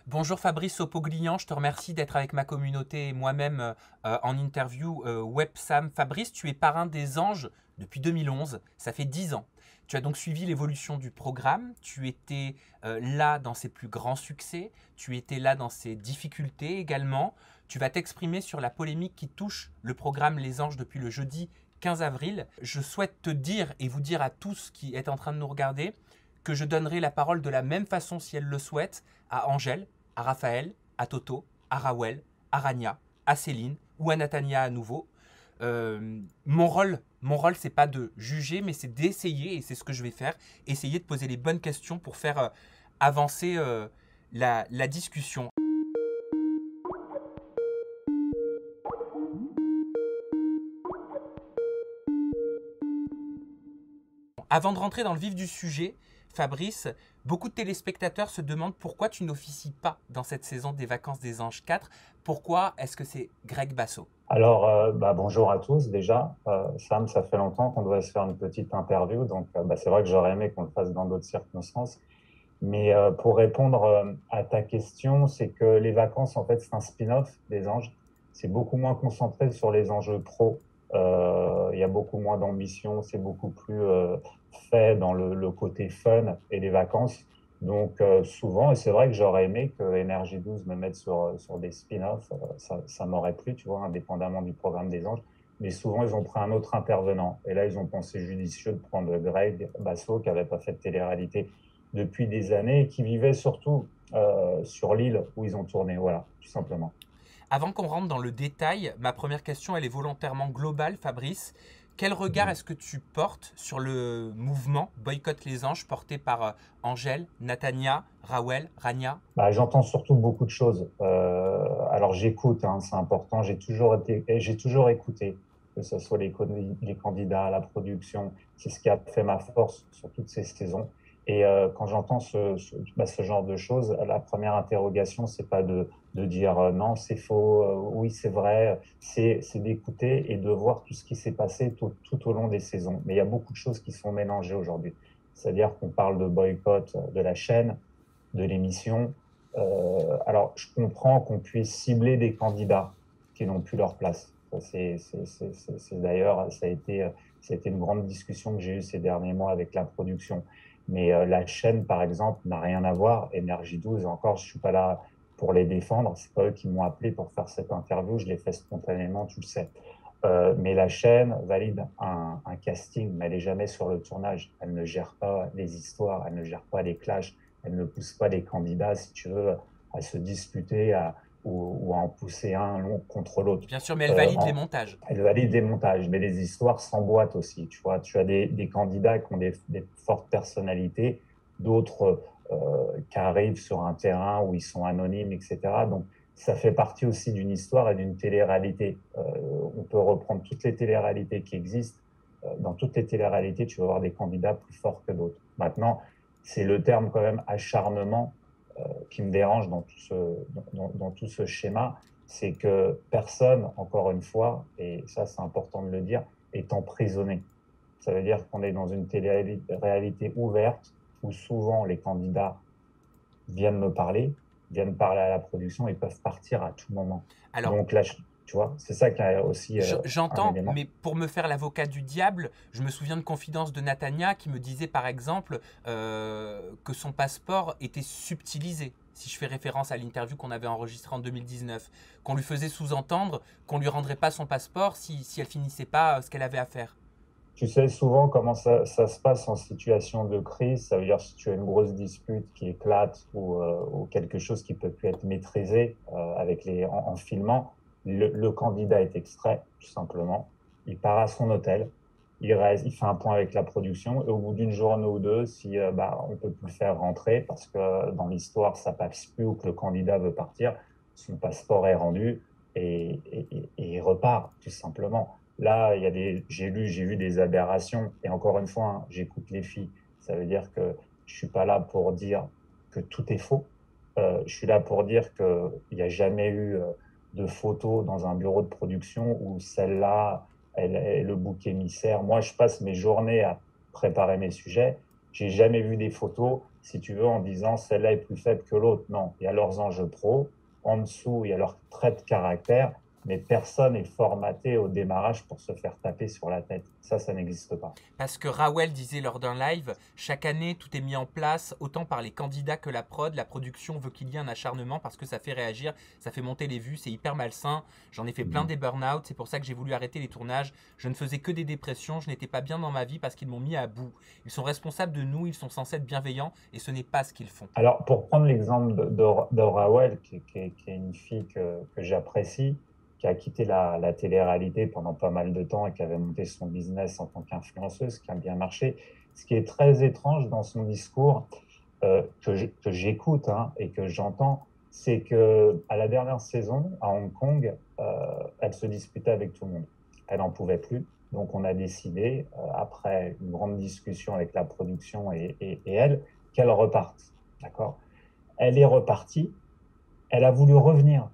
Bonjour Fabrice Opoglian, je te remercie d'être avec ma communauté et moi-même en interview WebSam. Fabrice, tu es parrain des Anges depuis 2011, ça fait 10 ans. Tu as donc suivi l'évolution du programme, tu étais là dans ses plus grands succès, tu étais là dans ses difficultés également. Tu vas t'exprimer sur la polémique qui touche le programme Les Anges depuis le jeudi 15 avril. Je souhaite te dire et vous dire à tous qui êtes en train de nous regarder que je donnerai la parole de la même façon si elle le souhaite à Angèle, à Raphaël, à Toto, à Rawel, à Rania, à Céline ou à Natania à nouveau. Mon rôle, c'est pas de juger, mais c'est d'essayer, et c'est ce que je vais faire, essayer de poser les bonnes questions pour faire avancer la discussion. Avant de rentrer dans le vif du sujet, Fabrice, beaucoup de téléspectateurs se demandent pourquoi tu n'officies pas dans cette saison des Vacances des Anges 4. Pourquoi est-ce que c'est Greg Basso? Alors, bonjour à tous déjà. Sam, ça fait longtemps qu'on devrait se faire une petite interview, donc c'est vrai que j'aurais aimé qu'on le fasse dans d'autres circonstances. Mais pour répondre à ta question, c'est que les vacances, en fait, c'est un spin-off des anges. C'est beaucoup moins concentré sur les enjeux pro. Il y a beaucoup moins d'ambition, c'est beaucoup plus fait dans le côté fun et les vacances. Donc souvent, et c'est vrai que j'aurais aimé que Énergie 12 me mette sur des spin-offs, ça m'aurait plu, tu vois, indépendamment du programme des anges. Mais souvent, ils ont pris un autre intervenant. Et là, ils ont pensé judicieux de prendre Greg Basso, qui n'avait pas fait de télé-réalité depuis des années et qui vivaient surtout sur l'île où ils ont tourné. Voilà, tout simplement. Avant qu'on rentre dans le détail, ma première question, elle est volontairement globale, Fabrice. Quel regard Mhm. est-ce que tu portes sur le mouvement Boycott les Anges porté par Angèle, Natania, Rawel, Rania? J'entends surtout beaucoup de choses. Alors j'écoute, hein, c'est important. J'ai toujours écouté, que ce soit les candidats à la production. C'est ce qui a fait ma force sur toutes ces saisons. Et quand j'entends ce genre de choses, la première interrogation, c'est pas de dire non, c'est faux, oui, c'est vrai. C'est d'écouter et de voir tout ce qui s'est passé tout au long des saisons. Mais il y a beaucoup de choses qui sont mélangées aujourd'hui. C'est-à-dire qu'on parle de boycott de la chaîne, de l'émission. Alors, je comprends qu'on puisse cibler des candidats qui n'ont plus leur place. D'ailleurs, ça a été une grande discussion que j'ai eue ces derniers mois avec la production. Mais la chaîne, par exemple, n'a rien à voir. Énergie 12, encore, je suis pas là pour les défendre. C'est pas eux qui m'ont appelé pour faire cette interview. Je l'ai fait spontanément, tu le sais. Mais la chaîne valide un casting, mais elle n'est jamais sur le tournage. Elle ne gère pas les histoires, elle ne gère pas les clashs, elle ne pousse pas les candidats, si tu veux, à se disputer ou à en pousser un long contre l'autre. Bien sûr, mais elle Euh, valide les en- montages. Elle valide des montages, mais les histoires s'emboîtent aussi. Tu vois, tu as des candidats qui ont des fortes personnalités, d'autres qui arrivent sur un terrain où ils sont anonymes, etc. Donc, ça fait partie aussi d'une histoire et d'une télé-réalité. On peut reprendre toutes les télé-réalités qui existent. Dans toutes les télé-réalités, tu vas avoir des candidats plus forts que d'autres. Maintenant, c'est le terme quand même acharnement qui me dérange dans tout ce schéma, c'est que personne, encore une fois, et ça c'est important de le dire, est emprisonné. Ça veut dire qu'on est dans une télé-réalité ouverte où souvent les candidats viennent me parler, viennent parler à la production et peuvent partir à tout moment. Alors, Donc là, tu vois, c'est ça qui est aussi un J'entends, élément. mais pour me faire l'avocat du diable, je me souviens de confidences de Natania qui me disait par exemple que son passeport était subtilisé. Si je fais référence à l'interview qu'on avait enregistrée en 2019, qu'on lui faisait sous-entendre qu'on lui rendrait pas son passeport si elle finissait pas ce qu'elle avait à faire. Tu sais souvent comment ça se passe en situation de crise. Ça veut dire si tu as une grosse dispute qui éclate ou quelque chose qui peut plus être maîtrisé en filmant, le candidat est extrait, tout simplement. Il part à son hôtel, il reste, il fait un point avec la production et au bout d'une journée ou deux, si on peut plus le faire rentrer parce que dans l'histoire ça passe plus ou que le candidat veut partir, son passeport est rendu et il repart, tout simplement. Là, j'ai vu des aberrations. Et encore une fois, hein, j'écoute les filles. Ça veut dire que je suis pas là pour dire que tout est faux. Je suis là pour dire qu'il n'y a jamais eu de photo dans un bureau de production où celle-là, elle est le bouc émissaire. Moi, je passe mes journées à préparer mes sujets. J'ai jamais vu des photos si tu veux, en disant celle-là est plus faible que l'autre. Non, il y a leurs enjeux pro. En dessous, il y a leur trait de caractère, mais personne n'est formaté au démarrage pour se faire taper sur la tête. Ça n'existe pas. Parce que Rawel disait lors d'un live, chaque année tout est mis en place, autant par les candidats que la prod. La production veut qu'il y ait un acharnement parce que ça fait réagir, ça fait monter les vues, c'est hyper malsain. J'en ai fait plein des burn-out, c'est pour ça que j'ai voulu arrêter les tournages. Je ne faisais que des dépressions, je n'étais pas bien dans ma vie parce qu'ils m'ont mis à bout. Ils sont responsables de nous, ils sont censés être bienveillants et ce n'est pas ce qu'ils font. Alors, pour prendre l'exemple de Rawel, qui est une fille que j'apprécie, qui a quitté la télé-réalité pendant pas mal de temps et qui avait monté son business en tant qu'influenceuse, qui a bien marché. Ce qui est très étrange dans son discours, que j'écoute hein, et que j'entends, c'est que à la dernière saison, à Hong Kong, elle se disputait avec tout le monde. Elle n'en pouvait plus. Donc, on a décidé, après une grande discussion avec la production et elle, qu'elle reparte. D'accord? Elle est repartie. Elle a voulu revenir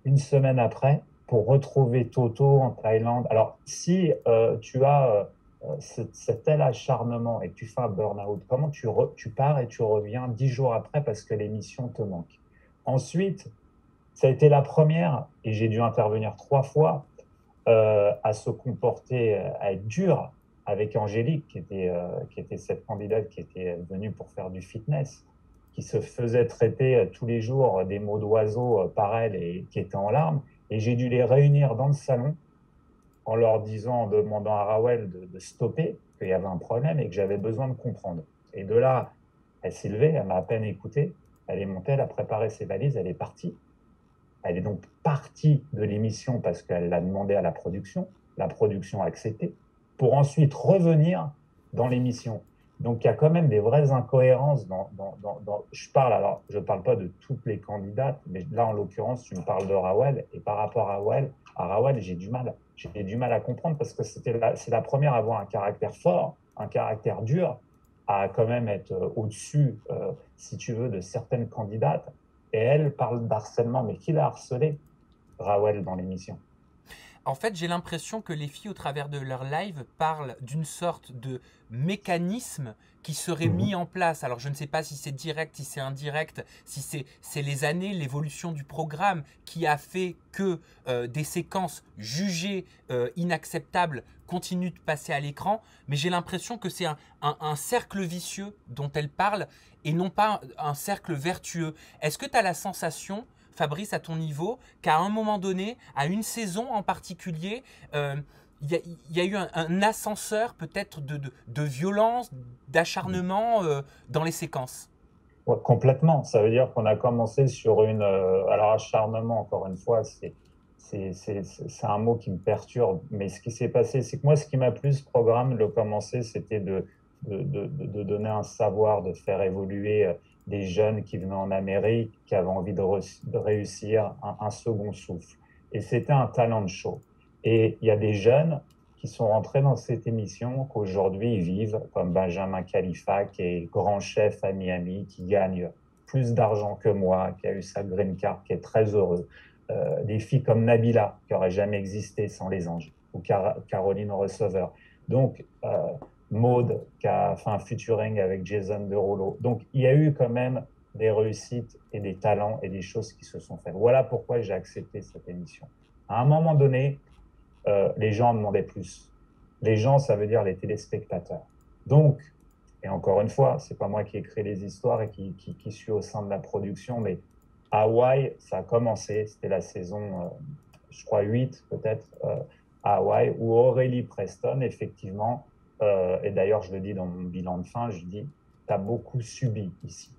une semaine après pour retrouver Toto en Thaïlande. Alors, si tu as cet tel acharnement et que tu fais un burn-out, comment tu pars et tu reviens 10 jours après parce que l'émission te manque? Ensuite, ça a été la première, et j'ai dû intervenir 3 fois, à se comporter, à être dur avec Angélique, qui était cette candidate qui était venue pour faire du fitness, qui se faisait traiter tous les jours des mots d'oiseau par elle et qui était en larmes. Et j'ai dû les réunir dans le salon en leur disant, en demandant à Rawel de stopper, qu'il y avait un problème et que j'avais besoin de comprendre. Et de là, elle s'est levée, elle m'a à peine écouté, elle est montée, elle a préparé ses valises, elle est partie. Elle est donc partie de l'émission parce qu'elle l'a demandé à la production a accepté, pour ensuite revenir dans l'émission. Donc il y a quand même des vraies incohérences je parle pas de toutes les candidates, mais là en l'occurrence tu me parles de Rawel, et par rapport à Rawel j'ai du mal à comprendre parce que c'est la première à avoir un caractère fort, un caractère dur, à quand même être au-dessus, si tu veux, de certaines candidates. Et elle parle d'harcèlement. Mais qui l'a harcelé? Rawel dans l'émission. En fait, j'ai l'impression que les filles, au travers de leur live, parlent d'une sorte de mécanisme qui serait mis en place. Alors, je ne sais pas si c'est direct, si c'est indirect, si c'est les années, l'évolution du programme qui a fait que des séquences jugées inacceptables continuent de passer à l'écran. Mais j'ai l'impression que c'est un cercle vicieux dont elle parle et non pas un cercle vertueux. Est-ce que tu as la sensation, Fabrice, à ton niveau, qu'à un moment donné, à une saison en particulier, il y a eu un ascenseur peut-être de violence, d'acharnement dans les séquences? Ouais, complètement. Ça veut dire qu'on a commencé sur une. Alors, acharnement, encore une fois, c'est un mot qui me perturbe. Mais ce qui s'est passé, c'est que moi, ce qui m'a plu, ce programme, le commencer, c'était de donner un savoir, de faire évoluer des jeunes qui venaient en Amérique, qui avaient envie de réussir un second souffle. Et c'était un talent show. Et il y a des jeunes qui sont rentrés dans cette émission, qu'aujourd'hui ils vivent, comme Benjamin Khalifa, qui est grand chef à Miami, qui gagne plus d'argent que moi, qui a eu sa green card, qui est très heureux. Des filles comme Nabila, qui n'aurait jamais existé sans les anges, ou Caroline Receveur. Donc, Maude, qui a fait un featuring avec Jason Derulo. Donc, il y a eu quand même des réussites et des talents et des choses qui se sont faites. Voilà pourquoi j'ai accepté cette émission. À un moment donné, les gens en demandaient plus. Les gens, ça veut dire les téléspectateurs. Donc, et encore une fois, c'est pas moi qui ai créé les histoires et qui suis au sein de la production, mais Hawaï, ça a commencé, c'était la saison, je crois, 8 peut-être, à Hawaï, où Aurélie Preston, effectivement, et d'ailleurs je le dis dans mon bilan de fin, je dis, tu as beaucoup subi ici.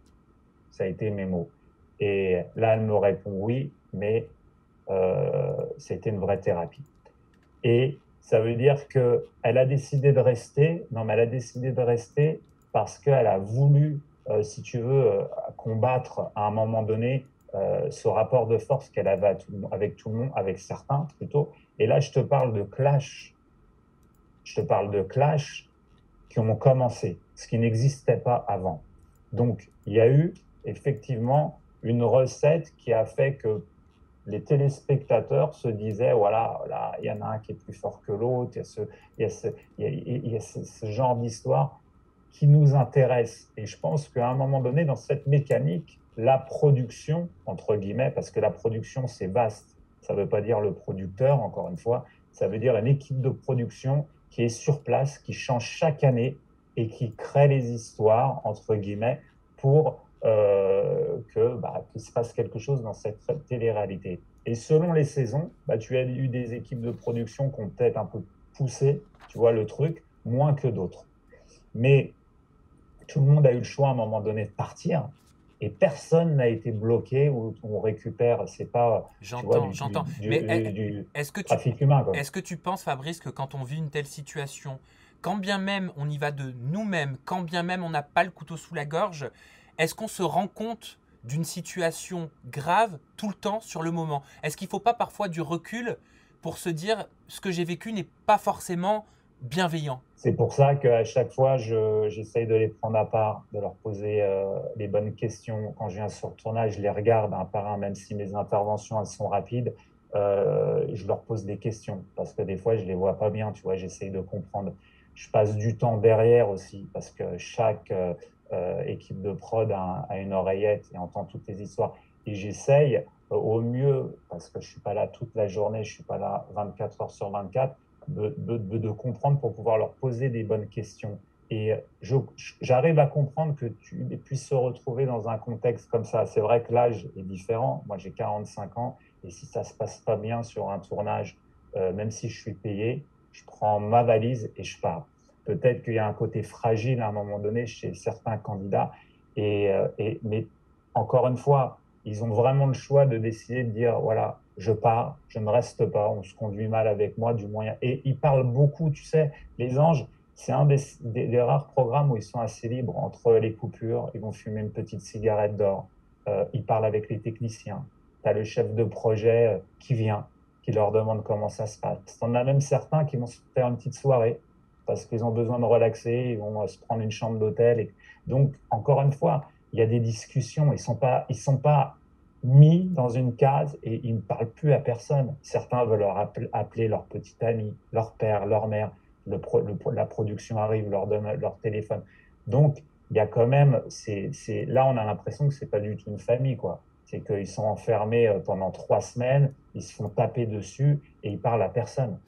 Ça a été mes mots. Et là, elle me répond oui, mais c'était une vraie thérapie. Et ça veut dire qu'elle a décidé de rester. Non, mais elle a décidé de rester parce qu'elle a voulu, si tu veux, combattre à un moment donné ce rapport de force qu'elle avait avec tout le monde, avec certains plutôt. Et là, je te parle de clash. Je te parle de clash qui ont commencé, ce qui n'existait pas avant. Donc, il y a eu effectivement une recette qui a fait que les téléspectateurs se disaient, voilà, là, il y en a un qui est plus fort que l'autre, il y a ce genre d'histoire qui nous intéresse. Et je pense qu'à un moment donné, dans cette mécanique, la production, entre guillemets, parce que la production, c'est vaste, ça ne veut pas dire le producteur, encore une fois, ça veut dire une équipe de production qui est sur place, qui change chaque année et qui crée les histoires, entre guillemets, pour qu'il se passe quelque chose dans cette télé-réalité. Et selon les saisons, tu as eu des équipes de production qui ont peut-être un peu poussé, tu vois, le truc, moins que d'autres. Mais tout le monde a eu le choix à un moment donné de partir et personne n'a été bloqué ou on récupère, c'est pas, tu vois, J'entends. Mais du est-ce que trafic humain, quoi. est-ce que tu penses, Fabrice, que quand on vit une telle situation, quand bien même on y va de nous-mêmes, quand bien même on n'a pas le couteau sous la gorge, est-ce qu'on se rend compte d'une situation grave tout le temps sur le moment? Est-ce qu'il ne faut pas parfois du recul pour se dire ce que j'ai vécu n'est pas forcément bienveillant? C'est pour ça qu'à chaque fois, j'essaye de les prendre à part, de leur poser les bonnes questions. Quand je viens sur le tournage, je les regarde un par un, même si mes interventions elles sont rapides. Je leur pose des questions parce que des fois, je les vois pas bien. Tu vois, j'essaye de comprendre. Je passe du temps derrière aussi parce que chaque équipe de prod a une oreillette et entend toutes les histoires. Et j'essaye au mieux, parce que je suis pas là toute la journée, je suis pas là 24 heures sur 24 de comprendre pour pouvoir leur poser des bonnes questions. Et j'arrive à comprendre que tu puisses se retrouver dans un contexte comme ça. C'est vrai que l'âge est différent. Moi, j'ai 45 ans. Et si ça ne se passe pas bien sur un tournage, même si je suis payé, je prends ma valise et je pars. Peut-être qu'il y a un côté fragile à un moment donné chez certains candidats. Mais encore une fois, ils ont vraiment le choix de décider de dire, voilà, je pars, je ne reste pas, on se conduit mal avec moi, du moins. Et ils parlent beaucoup, tu sais, les anges, c'est un des rares programmes où ils sont assez libres entre les coupures, ils vont fumer une petite cigarette d'or, ils parlent avec les techniciens. Tu as le chef de projet qui vient, qui leur demande comment ça se passe. On a même certains qui vont se faire une petite soirée parce qu'ils ont besoin de relaxer, ils vont se prendre une chambre d'hôtel. Donc, encore une fois, il y a des discussions, ils sont pas mis dans une case et ils ne parlent plus à personne. Certains veulent leur appeler leur petit ami, leur père, leur mère. La production arrive, leur donne leur téléphone. Donc, il y a quand même, là, on a l'impression que c'est pas du tout une famille, quoi. C'est qu'ils sont enfermés pendant 3 semaines, ils se font taper dessus et ils parlent à personne.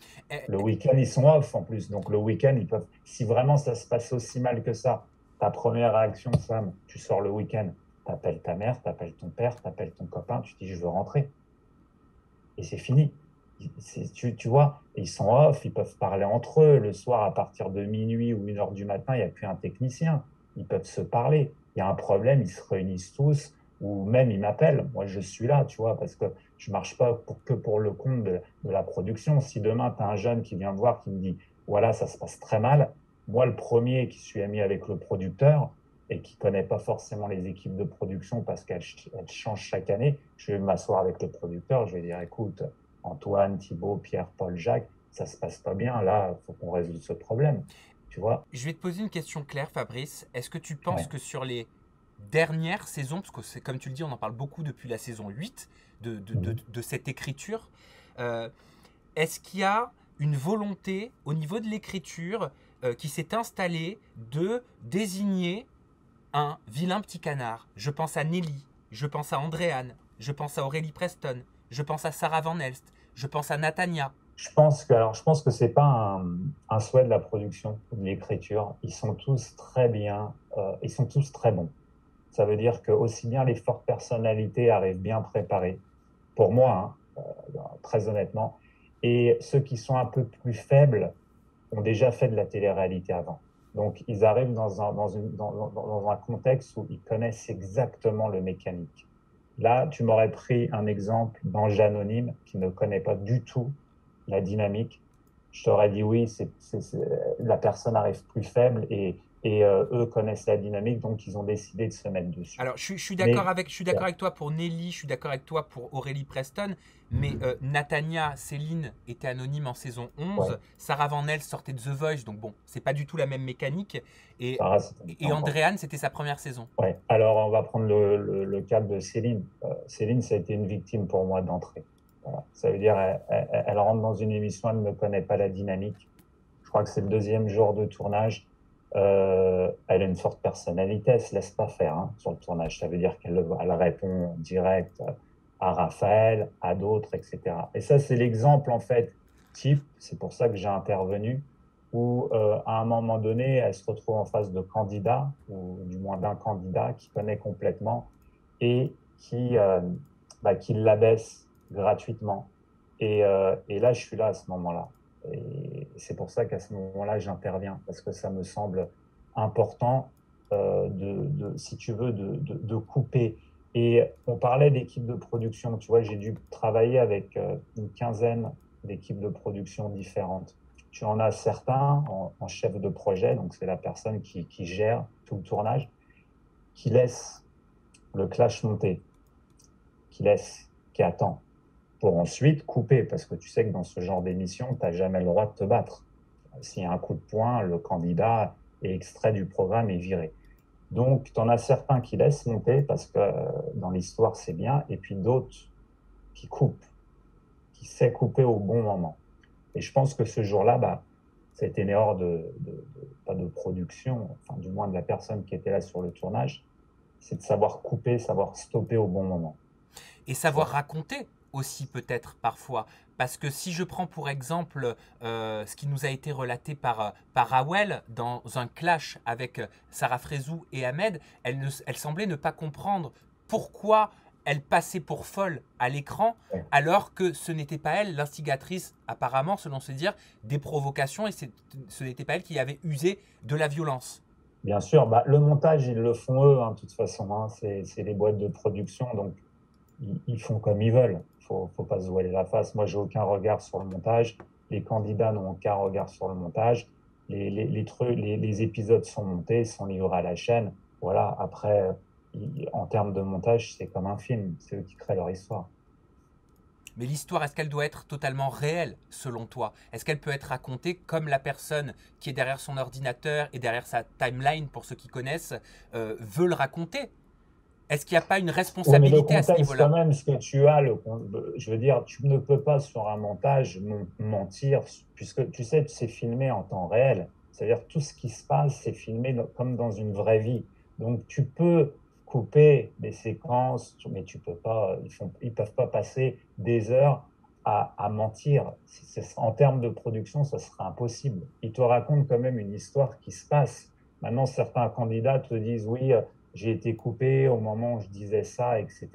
Le week-end, ils sont off en plus. Donc, le week-end, ils peuvent, si vraiment ça se passe aussi mal que ça, ta première réaction, Sam, tu sors le week-end, t'appelles ta mère, t'appelles ton père, t'appelles ton copain, tu dis je veux rentrer. Et c'est fini. Tu vois, ils sont off, ils peuvent parler entre eux. Le soir, à partir de minuit ou 1 heure du matin, il n'y a plus un technicien. Ils peuvent se parler. Il y a un problème, ils se réunissent tous, ou même ils m'appellent. Moi, je suis là, tu vois, parce que je ne marche pas que pour le compte de la production. Si demain, tu as un jeune qui vient me voir, qui me dit, voilà, ça se passe très mal, moi, le premier qui suis ami avec le producteur, et qui ne connaît pas forcément les équipes de production parce qu'elles changent chaque année, je vais m'asseoir avec le producteur, je vais dire, écoute, Antoine, Thibaut, Pierre, Paul, Jacques, ça se passe pas bien, là, il faut qu'on résolve ce problème, tu vois. Je vais te poser une question claire, Fabrice. Est-ce que tu penses Ouais. que sur les dernières saisons, parce que c'est comme tu le dis, on en parle beaucoup depuis la saison 8 de cette écriture, est-ce qu'il y a une volonté au niveau de l'écriture qui s'est installée de désigner un vilain petit canard? Je pense à Nelly, je pense à Andréane, je pense à Aurélie Preston, je pense à Sarah Van Elst, je pense à Natania. Je pense que c'est pas un souhait de la production ou de l'écriture. Ils sont tous très bien, ils sont tous très bons. Ça veut dire que aussi bien les fortes personnalités arrivent bien préparées, pour moi, très honnêtement, et ceux qui sont un peu plus faibles ont déjà fait de la télé-réalité avant. Donc, ils arrivent dans un contexte où ils connaissent exactement le mécanique. Là, tu m'aurais pris un exemple d'ange anonyme qui ne connaît pas du tout la dynamique. Je t'aurais dit oui, la personne arrive plus faible et eux connaissent la dynamique, donc ils ont décidé de se mettre dessus. Alors, je suis d'accord Mais avec toi pour Nelly, je suis d'accord avec toi pour Aurélie Preston, mais Natania, Céline était anonyme en saison 11, ouais, Sarah Van Elst sortait de The Voice, donc bon, c'est pas du tout la même mécanique, et, Sarah, c'était et encore. Andréane, c'était sa première saison. Ouais. Alors, on va prendre le cas de Céline. Céline, ça a été une victime pour moi d'entrée. Voilà. Ça veut dire, elle rentre dans une émission, elle ne connaît pas la dynamique. Je crois que c'est le 2e jour de tournage. Elle a une forte personnalité, elle se laisse pas faire hein, sur le tournage. Ça veut dire qu'elle répond direct à Raphaël, à d'autres, etc. Et ça, c'est l'exemple en fait type. C'est pour ça que j'ai intervenu où à un moment donné, elle se retrouve en face de candidats ou du moins d'un candidat qui connaît complètement et qui l'abaisse gratuitement. Et là, je suis là à ce moment-là. Et c'est pour ça qu'à ce moment-là, j'interviens, parce que ça me semble important si tu veux, de couper. Et on parlait d'équipes de production. Tu vois, j'ai dû travailler avec une quinzaine d'équipes de production différentes. Tu en as certains en chef de projet, donc c'est la personne qui gère tout le tournage, qui laisse le clash monter, qui attend pour ensuite couper, parce que tu sais que dans ce genre d'émission, tu n'as jamais le droit de te battre. S'il y a un coup de poing, le candidat est extrait du programme et viré. Donc, tu en as certains qui laissent monter parce que dans l'histoire, c'est bien, et puis d'autres qui coupent, qui sait couper au bon moment. Et je pense que ce jour-là, c'était une erreur pas de production, enfin, du moins de la personne qui était là sur le tournage, c'est de savoir couper, savoir stopper au bon moment. Et savoir raconter aussi peut-être parfois. Parce que si je prends pour exemple ce qui nous a été relaté par Rawel dans un clash avec Sarah Frézou et Ahmed, elle semblait ne pas comprendre pourquoi elle passait pour folle à l'écran, Ouais. alors que ce n'était pas elle l'instigatrice, apparemment, selon se dire, des provocations, et ce n'était pas elle qui avait usé de la violence. Bien sûr, le montage, ils le font eux, hein, de toute façon. Hein, c'est les boîtes de production, donc ils font comme ils veulent. Faut pas se voiler la face. Moi, j'ai aucun regard sur le montage. Les candidats n'ont aucun regard sur le montage. Les épisodes sont montés, sont livrés à la chaîne. Voilà. Après, en termes de montage, c'est comme un film. C'est eux qui créent leur histoire. Mais l'histoire, est-ce qu'elle doit être totalement réelle, selon toi? Est-ce qu'elle peut être racontée comme la personne qui est derrière son ordinateur et derrière sa timeline, pour ceux qui connaissent, veut le raconter? Est-ce qu'il n'y a pas une Oui, mais le responsabilité à ce contexte, quand niveau-là? même, ce que tu as, je veux dire, tu ne peux pas sur un montage mentir, puisque tu sais, c'est filmé en temps réel. C'est-à-dire que tout ce qui se passe, c'est filmé comme dans une vraie vie. Donc, tu peux couper des séquences, mais tu peux pas, ils peuvent pas passer des heures à mentir. En termes de production, ça serait impossible. Ils te racontent quand même une histoire qui se passe. Maintenant, certains candidats te disent, oui, j'ai été coupé au moment où je disais ça, etc.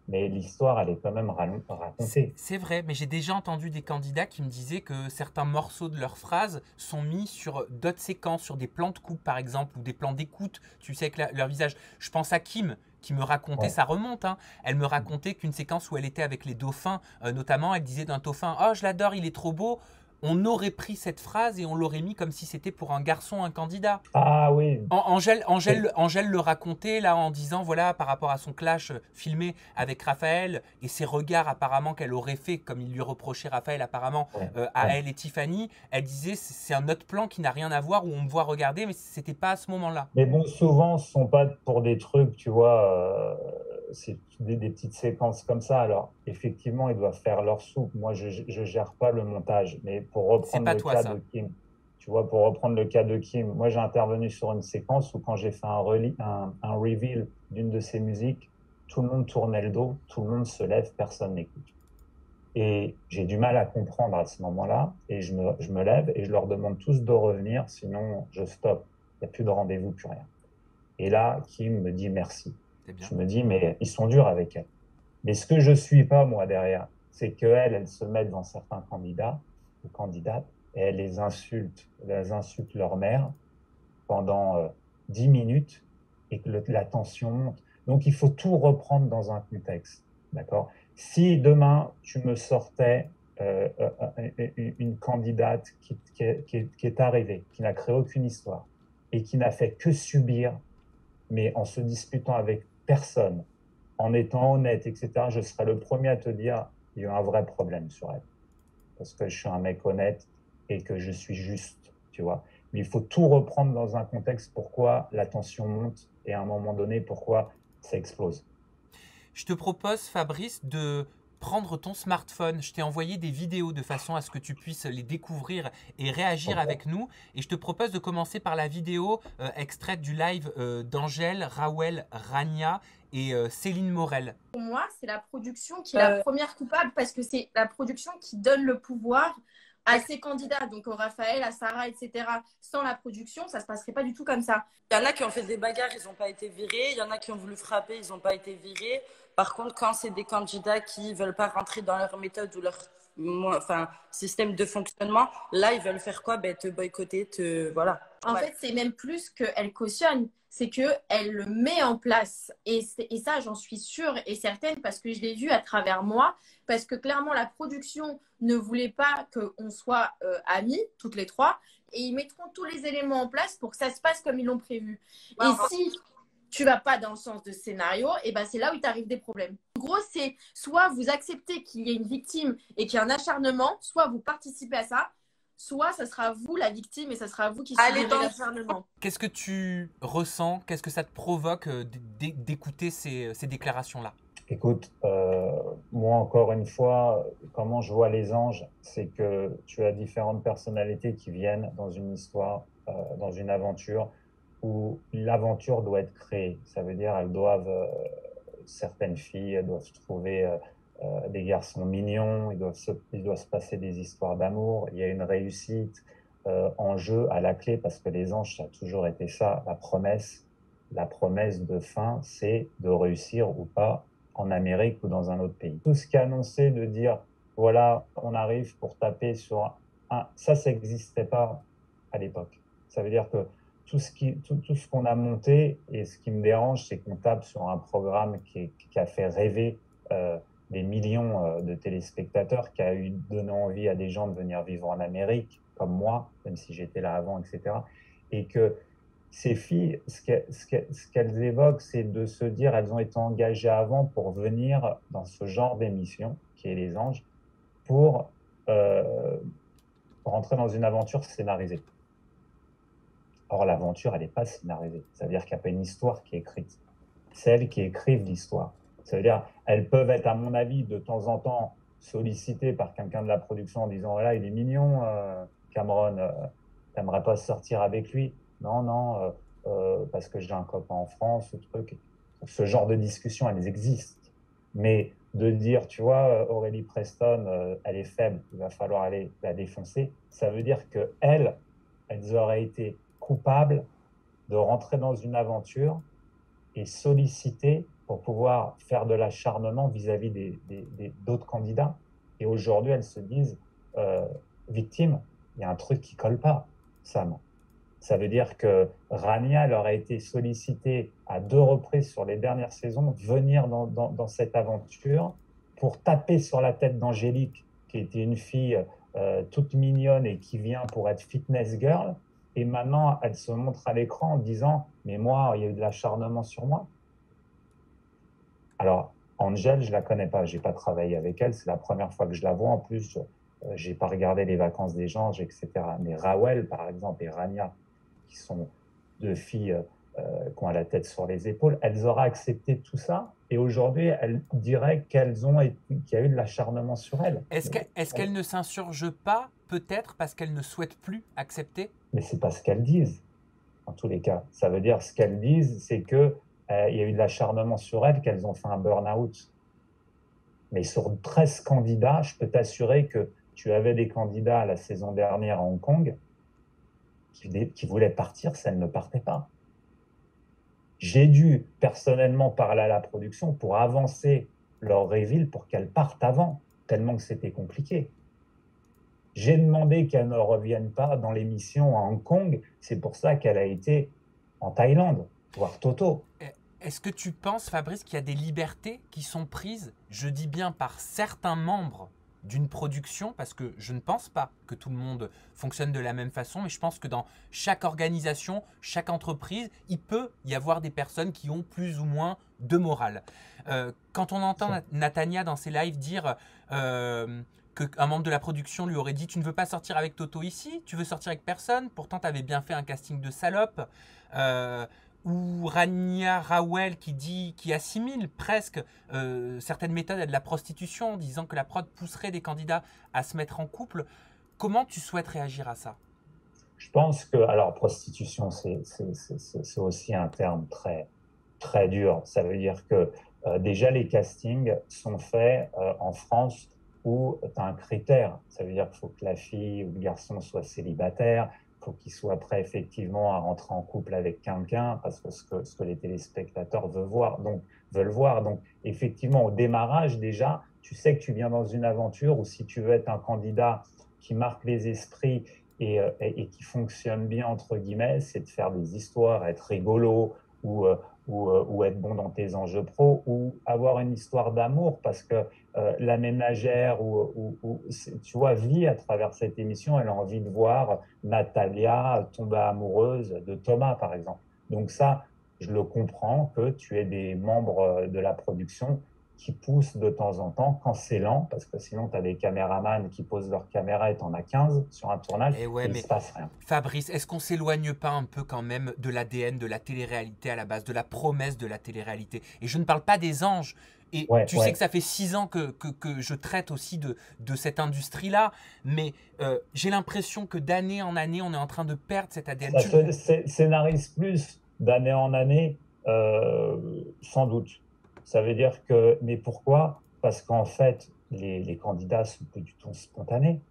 Mais l'histoire, elle est quand même racontée. C'est vrai, mais j'ai déjà entendu des candidats qui me disaient que certains morceaux de leurs phrases sont mis sur d'autres séquences, sur des plans de coupe par exemple, ou des plans d'écoute, tu sais, avec leur visage. Je pense à Kim, qui me racontait, Ouais. ça remonte, hein, elle me racontait qu'une séquence où elle était avec les dauphins, notamment, elle disait d'un dauphin, oh je l'adore, il est trop beau. On aurait pris cette phrase et on l'aurait mis comme si c'était pour un garçon, un candidat. Ah oui. Angèle le racontait là en disant, voilà, par rapport à son clash filmé avec Raphaël et ses regards apparemment qu'elle aurait fait, comme il lui reprochait Raphaël apparemment, Ouais, à ouais. elle et Tiffany, elle disait c'est un autre plan qui n'a rien à voir, où on me voit regarder, mais c'était pas à ce moment-là. Mais bon, souvent, ce sont pas pour des trucs, tu vois, c'est des petites séquences comme ça. Alors, effectivement, ils doivent faire leur soupe. Moi, je gère pas le montage. Mais pour C'est reprendre pas le toi cas de ça. Kim, tu vois, pour reprendre le cas de Kim, moi, j'ai intervenu sur une séquence où quand j'ai fait un reveal d'une de ses musiques, tout le monde tournait le dos, tout le monde se lève, personne n'écoute. Et j'ai du mal à comprendre à ce moment-là. Et je me lève et je leur demande tous de revenir, sinon je stoppe. Il n'y a plus de rendez-vous, plus rien. Et là, Kim me dit merci. C'est bien. Je me dis, mais ils sont durs avec elle. Mais ce que je ne suis pas, moi, derrière, c'est qu'elle se met devant certains candidats ou candidates et elles insultent leur mère pendant 10 minutes et que la tension monte. Donc, il faut tout reprendre dans un contexte. D'accord? Si demain, tu me sortais une candidate qui est arrivée, qui n'a créé aucune histoire et qui n'a fait que subir, mais en se disputant avec personne, en étant honnête, etc., je serais le premier à te dire, il y a un vrai problème sur elle. Parce que je suis un mec honnête et que je suis juste, tu vois. Mais il faut tout reprendre dans un contexte, pourquoi la tension monte et à un moment donné, pourquoi ça explose. Je te propose, Fabrice, de prendre ton smartphone. Je t'ai envoyé des vidéos de façon à ce que tu puisses les découvrir et réagir avec nous. Et je te propose de commencer par la vidéo extraite du live d'Angèle, Rawel, Rania et Céline Morel. Pour moi, c'est la production qui est la première coupable parce que c'est la production qui donne le pouvoir à ces candidats, donc au Raphaël, à Sarah, etc. Sans la production, ça ne se passerait pas du tout comme ça. Il y en a qui ont fait des bagarres, ils n'ont pas été virés. Il y en a qui ont voulu frapper, ils n'ont pas été virés. Par contre, quand c'est des candidats qui ne veulent pas rentrer dans leur méthode ou leur système de fonctionnement, là, ils veulent faire quoi? Te boycotter, voilà. En fait, c'est même plus qu'elle cautionne, c'est qu'elle le met en place. Et ça, j'en suis sûre et certaine parce que je l'ai vu à travers moi. Parce que clairement, la production ne voulait pas qu'on soit amis, toutes les trois. Et ils mettront tous les éléments en place pour que ça se passe comme ils l'ont prévu. Et si tu vas pas dans le sens de scénario, et ben c'est là où il t'arrive des problèmes. En gros, c'est soit vous acceptez qu'il y ait une victime et qu'il y ait un acharnement, soit vous participez à ça, soit ça sera vous la victime et ça sera vous qui subirez l'acharnement. Qu'est-ce que tu ressens? Qu'est-ce que ça te provoque d'écouter ces déclarations-là? Écoute, moi encore une fois, comment je vois les anges, c'est que tu as différentes personnalités qui viennent dans une histoire, dans une aventure, où l'aventure doit être créée. Ça veut dire elles doivent, certaines filles, elles doivent trouver des garçons mignons, il doit se passer des histoires d'amour, il y a une réussite en jeu à la clé, parce que les anges, ça a toujours été ça, la promesse de fin, c'est de réussir ou pas en Amérique ou dans un autre pays. Tout ce qui est annoncé de dire, voilà, on arrive pour taper sur ça n'existait pas à l'époque. Ça veut dire que tout ce qu'on a monté, et ce qui me dérange, c'est qu'on tape sur un programme qui a fait rêver des millions de téléspectateurs, qui a donné envie à des gens de venir vivre en Amérique, comme moi, même si j'étais là avant, etc. Et que ces filles, ce qu'elles évoquent, c'est de se dire, elles ont été engagées avant pour venir dans ce genre d'émission, qui est Les Anges, pour rentrer dans une aventure scénarisée. Or, l'aventure, elle n'est pas scénarisée. Ça veut dire qu'il n'y a pas une histoire qui est écrite. C'est elles qui écrivent l'histoire. Ça veut dire, elles peuvent être, à mon avis, de temps en temps sollicitées par quelqu'un de la production en disant, voilà, il est mignon, Cameron, t'aimerais pas sortir avec lui? Non, parce que j'ai un copain en France, ou truc. Ce genre de discussion, elles existent. Mais de dire, tu vois, Aurélie Preston, elle est faible, il va falloir aller la défoncer, ça veut dire qu'elles auraient été coupables de rentrer dans une aventure et solliciter pour pouvoir faire de l'acharnement vis-à-vis d'autres candidats. Et aujourd'hui, elles se disent victimes, il y a un truc qui colle pas, Sam. Ça veut dire que Rania, elle aurait été sollicitée à 2 reprises sur les dernières saisons, venir dans cette aventure pour taper sur la tête d'Angélique, qui était une fille toute mignonne et qui vient pour être fitness girl. Et maintenant, elle se montre à l'écran en disant « Mais moi, il y a eu de l'acharnement sur moi. » Alors, Angèle, je ne la connais pas, je n'ai pas travaillé avec elle, c'est la première fois que je la vois. En plus, je n'ai pas regardé les vacances des anges, etc. Mais Rawel, par exemple, et Rania, qui sont 2 filles qui ont la tête sur les épaules, elles auraient accepté tout ça. Et aujourd'hui, elles diraient qu'il y a eu de l'acharnement sur elles. Est-ce qu'elles ne s'insurgent pas, peut-être parce qu'elles ne souhaitent plus accepter? Mais ce n'est pas ce qu'elles disent, en tous les cas. Ça veut dire, ce qu'elles disent, c'est qu'il y a eu de l'acharnement sur elles, qu'elles ont fait un burn-out. Mais sur 13 candidats, je peux t'assurer que tu avais des candidats la saison dernière à Hong Kong qui voulaient partir, ça ne partait pas. J'ai dû personnellement parler à la production pour avancer leur reveal pour qu'elles partent avant, tellement que c'était compliqué. J'ai demandé qu'elle ne revienne pas dans l'émission à Hong Kong, c'est pour ça qu'elle a été en Thaïlande, voir Toto. Est-ce que tu penses, Fabrice, qu'il y a des libertés qui sont prises, je dis bien par certains membres d'une production, parce que je ne pense pas que tout le monde fonctionne de la même façon, mais je pense que dans chaque organisation, chaque entreprise, il peut y avoir des personnes qui ont plus ou moins de morale. Quand on entend Natania dans ses lives dire qu'un membre de la production lui aurait dit « Tu ne veux pas sortir avec Toto ici, tu veux sortir avec personne, pourtant tu avais bien fait un casting de salope », ou Rania Rawel qui assimile presque certaines méthodes à de la prostitution, en disant que la prod pousserait des candidats à se mettre en couple. Comment tu souhaites réagir à ça? Je pense que, alors, prostitution, c'est aussi un terme très, très dur. Ça veut dire que déjà, les castings sont faits en France où tu as un critère. Ça veut dire qu'il faut que la fille ou le garçon soit célibataire, il faut qu'il soit prêt effectivement à rentrer en couple avec quelqu'un, parce que ce que les téléspectateurs veulent voir. Donc, effectivement, au démarrage, déjà, tu sais que tu viens dans une aventure où si tu veux être un candidat qui marque les esprits et qui fonctionne bien, entre guillemets, c'est de faire des histoires, être rigolo ou être bon dans tes enjeux pro ou avoir une histoire d'amour parce que la ménagère tu vois, vit à travers cette émission, elle a envie de voir Natalia tomber amoureuse de Thomas, par exemple. Donc ça, je le comprends que tu aies des membres de la production qui poussent de temps en temps quand c'est lent, parce que sinon tu as des caméramans qui posent leur caméra et tu en as 15 sur un tournage Et ouais, et il mais se passe rien. Fabrice, est-ce qu'on s'éloigne pas un peu quand même de l'ADN de la télé-réalité à la base, de la promesse de la télé-réalité? Et je ne parle pas des anges. Et tu sais que ça fait 6 ans que je traite aussi de cette industrie-là, mais j'ai l'impression que d'année en année, on est en train de perdre cet ADN. Ça se scénarise plus d'année en année, sans doute. Ça veut dire que, mais pourquoi? Parce qu'en fait, les candidats sont plus du tout spontanés.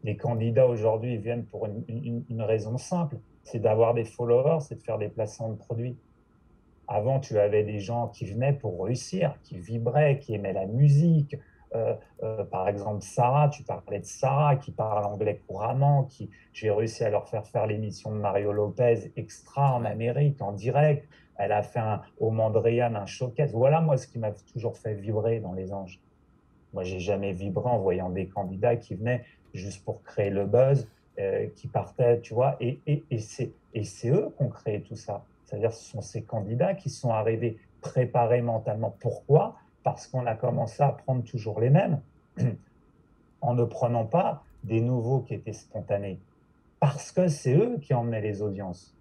Les candidats aujourd'hui viennent pour une raison simple, c'est d'avoir des followers, c'est de faire des placements de produits. Avant, tu avais des gens qui venaient pour réussir, qui vibraient, qui aimaient la musique. Par exemple, Sarah, tu parlais de Sarah, qui parle anglais couramment, j'ai réussi à leur faire l'émission de Mario Lopez Extra en Amérique, en direct. Elle a fait au Mandrian un showcase. Voilà, moi, ce qui m'a toujours fait vibrer dans Les Anges. Moi, j'ai jamais vibré en voyant des candidats qui venaient juste pour créer le buzz, qui partaient, tu vois. Et c'est eux qui ont créé tout ça. C'est-à-dire, ce sont ces candidats qui sont arrivés préparés mentalement. Pourquoi? Parce qu'on a commencé à prendre toujours les mêmes, en ne prenant pas des nouveaux qui étaient spontanés. Parce que c'est eux qui emmenaient les audiences.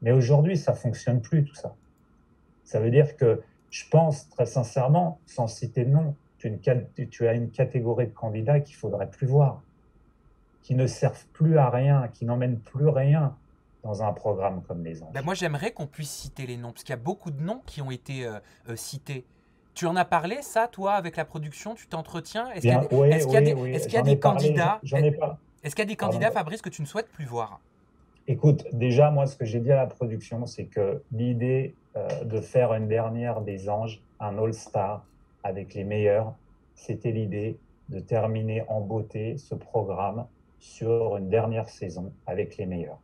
Mais aujourd'hui, ça ne fonctionne plus, tout ça. Ça veut dire que je pense, très sincèrement, sans citer de nom, tu as une catégorie de candidats qu'il ne faudrait plus voir, qui ne servent plus à rien, qui n'emmènent plus rien dans un programme comme Les Anges. Ben moi, j'aimerais qu'on puisse citer les noms, parce qu'il y a beaucoup de noms qui ont été cités. Tu en as parlé, ça, toi, avec la production? Tu t'entretiens? Est-ce qu'il y a des candidats? Est-ce qu'il y a des candidats, Fabrice, que tu ne souhaites plus voir? Écoute, déjà, moi, ce que j'ai dit à la production, c'est que l'idée de faire une dernière des Anges, un All-Star avec les meilleurs, c'était l'idée de terminer en beauté ce programme sur une dernière saison avec les meilleurs,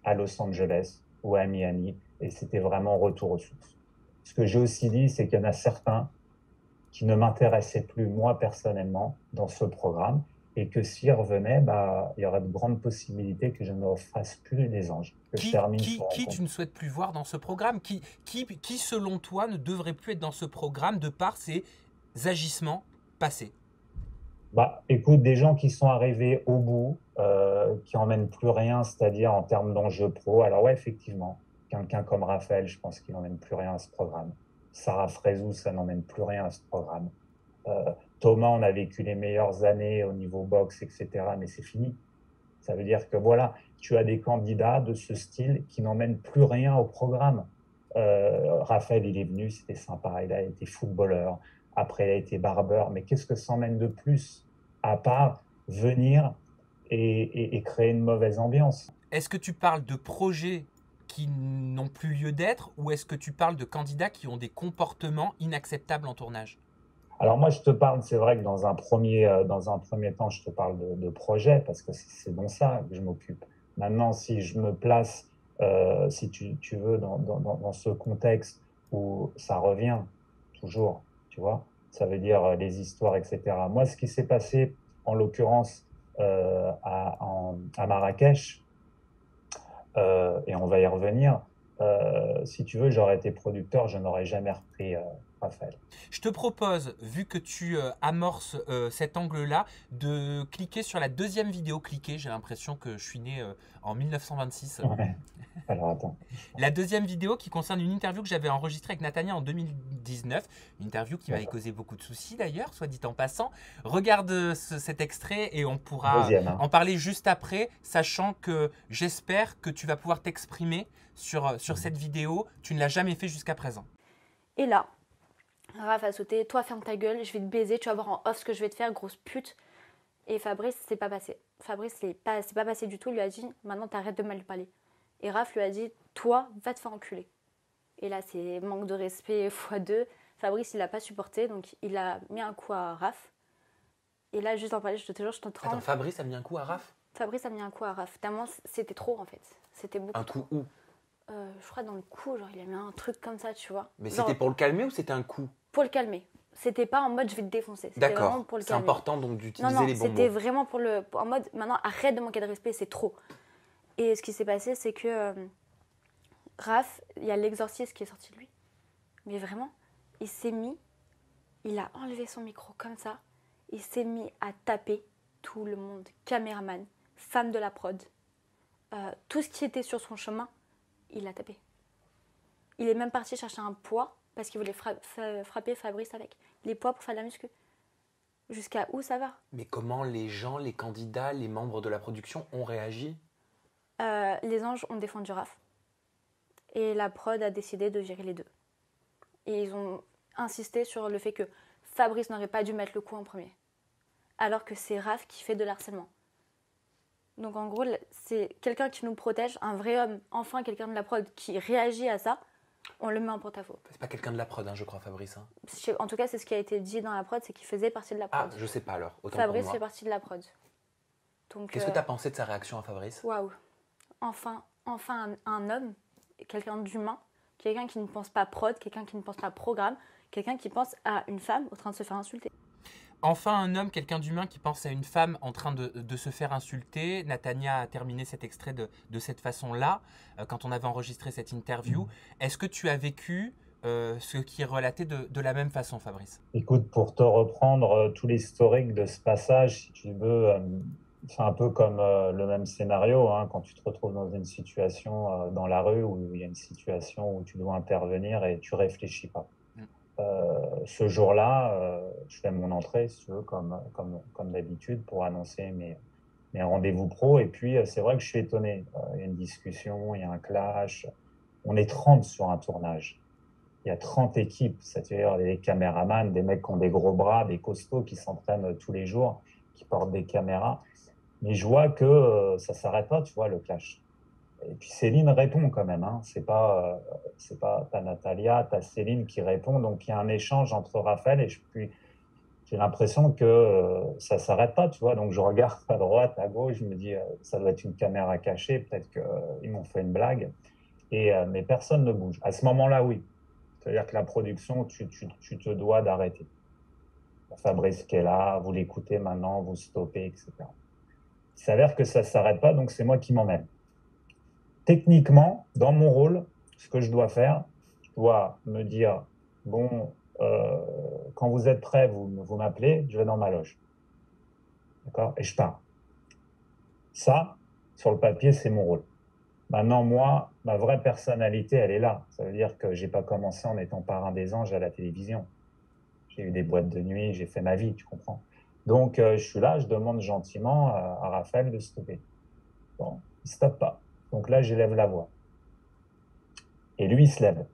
à Los Angeles ou à Miami, et c'était vraiment retour aux sources. Ce que j'ai aussi dit, c'est qu'il y en a certains qui ne m'intéressaient plus, moi, personnellement, dans ce programme, et que s'ils revenaient, il y aurait de grandes possibilités que je ne fasse plus Les Anges. Qui tu ne souhaites plus voir dans ce programme? Qui, selon toi, ne devrait plus être dans ce programme de par ses agissements passés? Écoute, des gens qui sont arrivés au bout, qui n'emmènent plus rien, c'est-à-dire en termes d'enjeux pro. Alors ouais, effectivement, quelqu'un comme Raphaël, je pense qu'il n'emmène plus rien à ce programme. Sarah Frézou, ça n'emmène plus rien à ce programme. Thomas, on a vécu les meilleures années au niveau boxe, etc., mais c'est fini. Ça veut dire que voilà, tu as des candidats de ce style qui n'emmènent plus rien au programme. Raphaël, il est venu, c'était sympa, il a été footballeur, après il a été barbeur, mais qu'est-ce que ça emmène de plus à part venir et créer une mauvaise ambiance? Est-ce que tu parles de projets qui n'ont plus lieu d'être, ou est-ce que tu parles de candidats qui ont des comportements inacceptables en tournage? Alors moi, je te parle, c'est vrai que dans un premier temps, je te parle de projet, parce que c'est dans ça que je m'occupe. Maintenant, si je me place, si tu veux, dans ce contexte où ça revient toujours, tu vois, ça veut dire les histoires, etc. Moi, ce qui s'est passé, en l'occurrence, à Marrakech, et on va y revenir, si tu veux, j'aurais été producteur, je n'aurais jamais repris Raphaël. Je te propose, vu que tu amorces cet angle-là, de cliquer sur la deuxième vidéo. J'ai l'impression que je suis né en 1926. Ouais. Alors attends. La deuxième vidéo qui concerne une interview que j'avais enregistrée avec Natania en 2019. Une interview qui m'avait causé beaucoup de soucis d'ailleurs, soit dit en passant. Regarde cet extrait et on pourra Deuxième, hein. en parler juste après, sachant que j'espère que tu vas pouvoir t'exprimer sur cette vidéo. Tu ne l'as jamais fait jusqu'à présent. Et là, Raph a sauté, toi ferme ta gueule, je vais te baiser, tu vas voir en off ce que je vais te faire, grosse pute. Et Fabrice, c'est pas passé. Fabrice, c'est pas passé du tout, il lui a dit, maintenant t'arrêtes de mal parler. Et Raph lui a dit, toi, va te faire enculer. Et là, c'est manque de respect x2. Fabrice, il a pas supporté, donc il a mis un coup à Raph. Et là, juste en parler, je te jure, je t'entends. Attends, Fabrice a mis un coup à Raph? Fabrice a mis un coup à Raph. Tellement c'était trop en fait. C'était beaucoup. Un coup où? Je crois dans le cou, genre il a mis un truc comme ça, tu vois. Mais genre, c'était pour le calmer ou c'était un coup? Pour le calmer. C'était pas en mode je vais te défoncer. D'accord, pour le c'est calmer. important donc d'utiliser non, les bons c'était mots. vraiment en mode maintenant arrête de manquer de respect, c'est trop. Et ce qui s'est passé, c'est que Raph, il y a l'exorciste qui est sorti de lui. Mais vraiment, il a enlevé son micro comme ça, il s'est mis à taper tout le monde, caméraman, femme de la prod, tout ce qui était sur son chemin, il l'a tapé. Il est même parti chercher un poids parce qu'il voulait frapper Fabrice avec. Les poids pour faire de la muscu. Jusqu'à où ça va? Mais comment les gens, les candidats, les membres de la production ont réagi? Les anges ont défendu Raph. Et la prod a décidé de virer les deux. Et ils ont insisté sur le fait que Fabrice n'aurait pas dû mettre le coup en premier. Alors que c'est Raph qui fait de l'harcèlement. Donc en gros, c'est quelqu'un qui nous protège, un vrai homme, enfin quelqu'un de la prod qui réagit à ça, on le met en porte-à-faux. C'est pas quelqu'un de la prod, hein, je crois, Fabrice. Hein. En tout cas, c'est ce qui a été dit dans la prod, c'est qu'il faisait partie de la prod. Ah, je sais pas alors. Autant Fabrice pour moi. fait partie de la prod. Qu'est-ce que tu as pensé de sa réaction à Fabrice? Waouh. Enfin un homme, quelqu'un d'humain, quelqu'un qui ne pense pas prod, quelqu'un qui ne pense pas programme, quelqu'un qui pense à une femme en train de se faire insulter. Enfin un homme, quelqu'un d'humain qui pense à une femme en train de se faire insulter. Natania a terminé cet extrait de cette façon-là, quand on avait enregistré cette interview. Est-ce que tu as vécu ce qui est relaté de la même façon, Fabrice? Écoute, pour te reprendre tout l'historique de ce passage, si tu veux, c'est un peu comme le même scénario, hein, quand tu te retrouves dans une situation dans la rue où il y a une situation où tu dois intervenir et tu réfléchis pas. Ce jour-là, je fais mon entrée, si tu veux, comme d'habitude, pour annoncer mes rendez-vous pro. Et puis, c'est vrai que je suis étonné. Il y a une discussion, il y a un clash. On est 30 sur un tournage. Il y a 30 équipes, c'est-à-dire des caméramans, des mecs qui ont des gros bras, des costauds qui s'entraînent tous les jours, qui portent des caméras. Mais je vois que ça ne s'arrête pas, tu vois, le clash. Et puis Céline répond quand même, hein. C'est pas t'as Natalia, t'as Céline qui répond, donc il y a un échange entre Raphaël et j'ai l'impression que ça s'arrête pas, tu vois. Donc je regarde à droite, à gauche, je me dis ça doit être une caméra cachée, peut-être qu'ils m'ont fait une blague, mais personne ne bouge. À ce moment-là, oui. C'est-à-dire que la production, tu te dois d'arrêter. Fabrice qui est là, vous l'écoutez maintenant, vous stoppez, etc. Il s'avère que ça s'arrête pas, donc c'est moi qui m'emmène. Techniquement, dans mon rôle, ce que je dois faire, je dois me dire, bon, quand vous êtes prêt, vous m'appelez, je vais dans ma loge. D'accord? Et je pars. Ça, sur le papier, c'est mon rôle. Maintenant, moi, ma vraie personnalité, elle est là. Ça veut dire que je n'ai pas commencé en étant parrain des anges à la télévision. J'ai eu des boîtes de nuit, j'ai fait ma vie, tu comprends? Donc, je suis là, je demande gentiment à Raphaël de stopper. Bon, il ne stoppe pas. Donc là, j'élève la voix. Et lui, il se lève.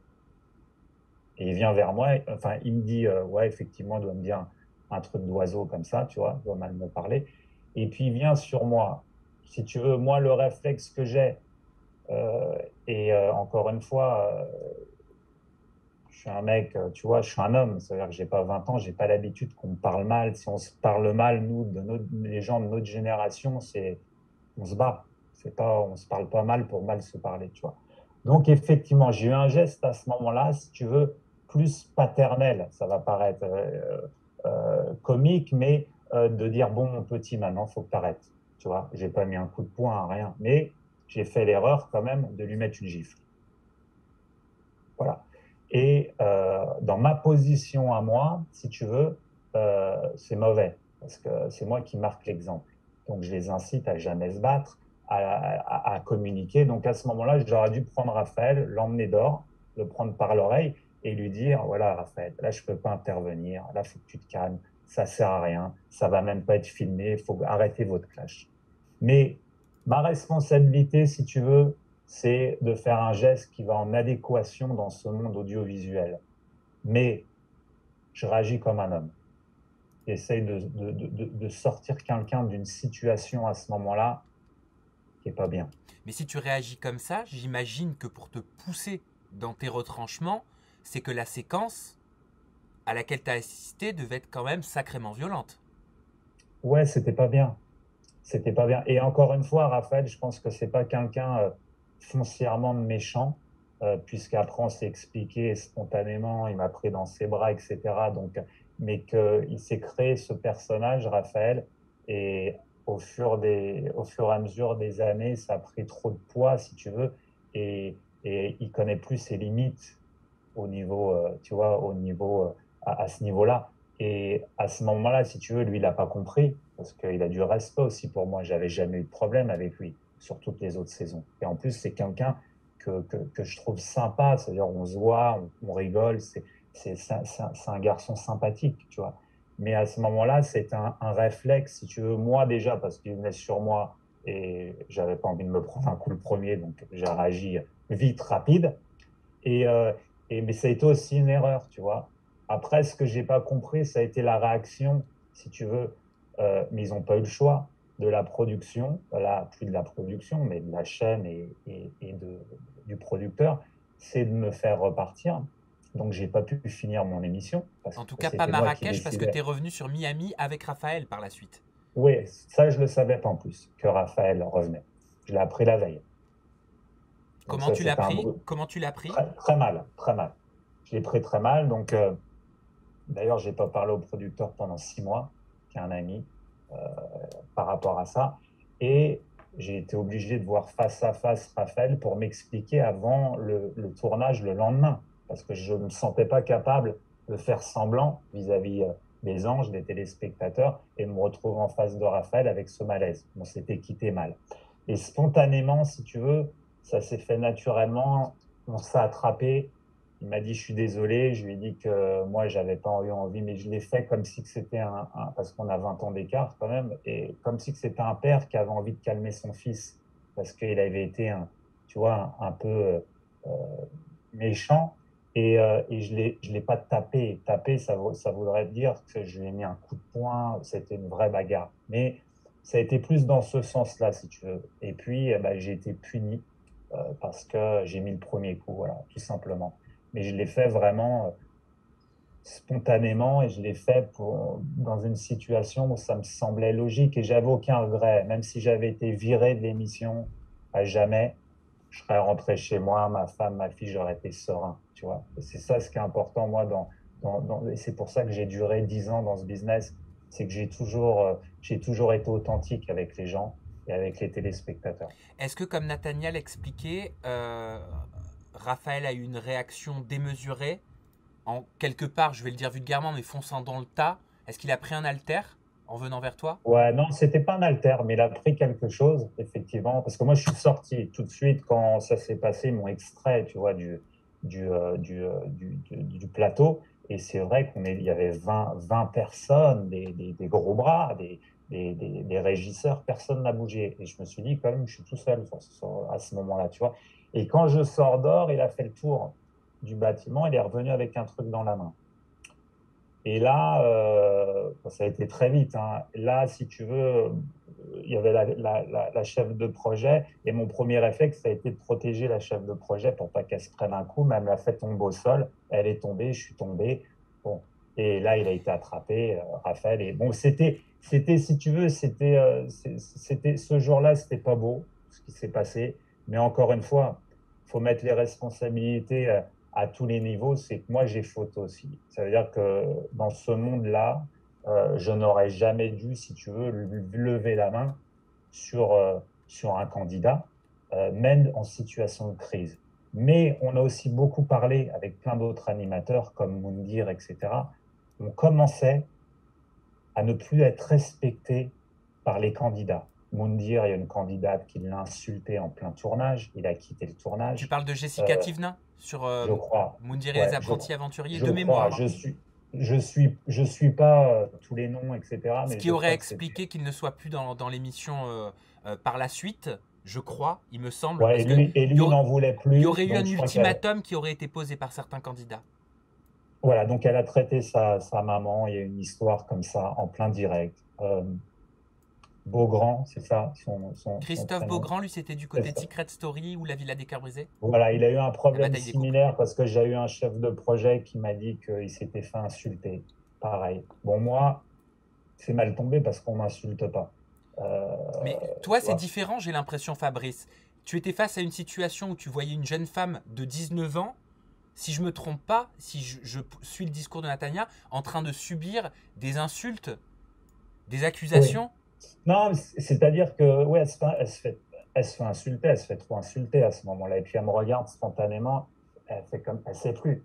Et il vient vers moi. Enfin, il me dit, ouais, effectivement, il doit me dire un truc d'oiseau comme ça, tu vois, il doit mal me parler. Et puis, il vient sur moi. Si tu veux, moi, le réflexe que j'ai, encore une fois, je suis un mec, tu vois, je suis un homme. C'est-à-dire que je n'ai pas 20 ans, je n'ai pas l'habitude qu'on me parle mal. Si on se parle mal, nous, les gens de notre génération, on se bat. On ne se parle pas mal pour mal se parler, tu vois. Donc, effectivement, j'ai eu un geste à ce moment-là, si tu veux, plus paternel. Ça va paraître comique, mais de dire, bon, mon petit, maintenant, il faut que tu arrêtes. Tu vois, je n'ai pas mis un coup de poing, rien. Mais j'ai fait l'erreur quand même de lui mettre une gifle. Voilà. Et dans ma position à moi, si tu veux, c'est mauvais, parce que c'est moi qui marque l'exemple. Donc je les incite à jamais se battre, à communiquer. Donc à ce moment-là, j'aurais dû prendre Raphaël, l'emmener dehors, le prendre par l'oreille et lui dire, voilà Raphaël, là je peux pas intervenir, là il faut que tu te calmes, ça sert à rien, ça va même pas être filmé, il faut arrêter votre clash. Mais ma responsabilité, si tu veux, c'est de faire un geste qui va en adéquation dans ce monde audiovisuel. Mais je réagis comme un homme. J'essaye de sortir quelqu'un d'une situation à ce moment-là qui n'est pas bien. Mais si tu réagis comme ça, j'imagine que pour te pousser dans tes retranchements, c'est que la séquence à laquelle tu as assisté devait être quand même sacrément violente. Ouais, c'était pas bien. C'était pas bien. Et encore une fois, Raphaël, je pense que c'est pas quelqu'un foncièrement méchant, puisqu'après on s'est expliqué spontanément, il m'a pris dans ses bras, etc. Donc, mais qu'il s'est créé ce personnage, Raphaël, et au fur et à mesure des années, ça a pris trop de poids, si tu veux, et il connaît plus ses limites au niveau, tu vois, au niveau, à ce niveau-là. Et à ce moment-là, si tu veux, lui, il n'a pas compris, parce qu'il a du respect aussi pour moi. J'avais jamais eu de problème avec lui sur toutes les autres saisons. Et en plus, c'est quelqu'un que je trouve sympa, c'est-à-dire on se voit, on rigole, c'est un garçon sympathique, tu vois. Mais à ce moment-là, c'est un réflexe, si tu veux, moi déjà, parce qu'il venait sur moi et j'avais pas envie de me prendre un coup le premier, donc j'ai réagi vite, rapide. Et, mais ça a été aussi une erreur, tu vois. Après, ce que j'ai pas compris, ça a été la réaction, si tu veux, mais ils n'ont pas eu le choix de la production, là, plus de la production, mais de la chaîne du producteur, c'est de me faire repartir. Donc, j'ai pas pu finir mon émission parce En tout que cas, pas c'était moi qui Marrakech, parce que tu es décidais. revenu sur Miami avec Raphaël par la suite. Oui, ça, je le savais pas en plus, que Raphaël revenait. Je l'ai appris la veille. Donc Comment ça, tu l'as c'était pris? Comment tu l'as pris? très, très mal, très mal. Je l'ai pris très mal, donc d'ailleurs, j'ai pas parlé au producteur pendant 6 mois, qui est un ami, euh, par rapport à ça. Et j'ai été obligé de voir face à face Raphaël pour m'expliquer avant le tournage le lendemain, parce que je ne me sentais pas capable de faire semblant vis-à-vis des anges, des téléspectateurs, et me retrouver en face de Raphaël avec ce malaise. On s'était quitté mal. Et spontanément, si tu veux, ça s'est fait naturellement, on s'est attrapé. Il m'a dit, je suis désolé. Je lui ai dit que moi, j'avais pas eu envie, mais je l'ai fait comme si c'était parce qu'on a 20 ans d'écart quand même, et comme si c'était un père qui avait envie de calmer son fils, parce qu'il avait été, tu vois, un peu euh, méchant. Et je l'ai pas tapé. Taper, ça voudrait dire que je lui ai mis un coup de poing. C'était une vraie bagarre. Mais ça a été plus dans ce sens-là, si tu veux. Et puis, j'ai été puni parce que j'ai mis le premier coup, voilà, tout simplement. Mais je l'ai fait vraiment spontanément et je l'ai fait dans une situation où ça me semblait logique et j'avais aucun regret. Même si j'avais été viré de l'émission à jamais, je serais rentré chez moi, ma femme, ma fille, j'aurais été serein, tu vois. Et c'est ça ce qui est important, moi, et c'est pour ça que j'ai duré 10 ans dans ce business, c'est que j'ai toujours été authentique avec les gens et avec les téléspectateurs. Est-ce que, comme Nathaniel expliquait, Raphaël a eu une réaction démesurée en quelque part, je vais le dire vulgairement, mais fonçant dans le tas? Est-ce qu'il a pris un halter en venant vers toi? Ouais, non, c'était pas un alter, mais il a pris quelque chose, effectivement, parce que moi, je suis sorti tout de suite quand ça s'est passé, ils m'ont extrait, tu vois, du plateau, et c'est vrai il y avait 20 personnes, des gros bras, des régisseurs, personne n'a bougé, et je me suis dit, quand même, je suis tout seul à ce moment-là, tu vois, et quand je sors dehors, il a fait le tour du bâtiment, il est revenu avec un truc dans la main. Et là, ça a été très vite, hein. Là, si tu veux, il y avait la chef de projet et mon premier réflexe, ça a été de protéger la chef de projet pour pas qu'elle se prenne un coup. Même l'a fait tomber au sol. Elle est tombée, je suis tombé. Bon. Et là, il a été attrapé, Raphaël. Et bon, si tu veux, ce jour-là, c'était pas beau ce qui s'est passé. Mais encore une fois, il faut mettre les responsabilités à tous les niveaux, c'est que moi, j'ai faute aussi. Ça veut dire que dans ce monde-là, je n'aurais jamais dû, si tu veux, lever la main sur un candidat, même en situation de crise. Mais on a aussi beaucoup parlé avec plein d'autres animateurs comme Moundir, etc. On commençait à ne plus être respecté par les candidats. Moundir, il y a une candidate qui l'a insulté en plein tournage, il a quitté le Tu tournage, parles de Jessica Tivnin sur je crois. Moundir et les Ouais, apprentis aventuriers, je de crois. mémoire, hein. Je suis pas tous les noms, etc. Ce Mais qui je aurait crois que c'était. expliqué qu'il ne soit plus dans l'émission par la suite, je crois, il me semble, Ouais, parce que et il y lui n'en voulait y plus, aurait eu un donc je crois qu'elle, ultimatum qui aurait été posé par certains candidats. voilà, donc elle a traité sa maman. Il y a une histoire comme ça en plein direct. Beaugrand, c'est ça son Christophe prénom. Beaugrand, lui, c'était du C'est côté de ça. Secret Story ou La Villa des Cœurs brisés, Voilà, il a eu un la problème bataille des couples. similaire parce que j'ai eu un chef de projet qui m'a dit qu'il s'était fait insulter. Pareil. Bon, moi, c'est mal tombé parce qu'on m'insulte pas. Euh, Mais toi, Tu c'est vois. différent, j'ai l'impression, Fabrice. Tu étais face à une situation où tu voyais une jeune femme de 19 ans, si je me trompe pas, si je suis le discours de Natania, en train de subir des insultes, des Oui. accusations. Non, c'est-à-dire que, ouais, elle se fait insulter, elle se fait trop insulter à ce moment-là. Et puis elle me regarde spontanément, elle fait comme, elle sait plus.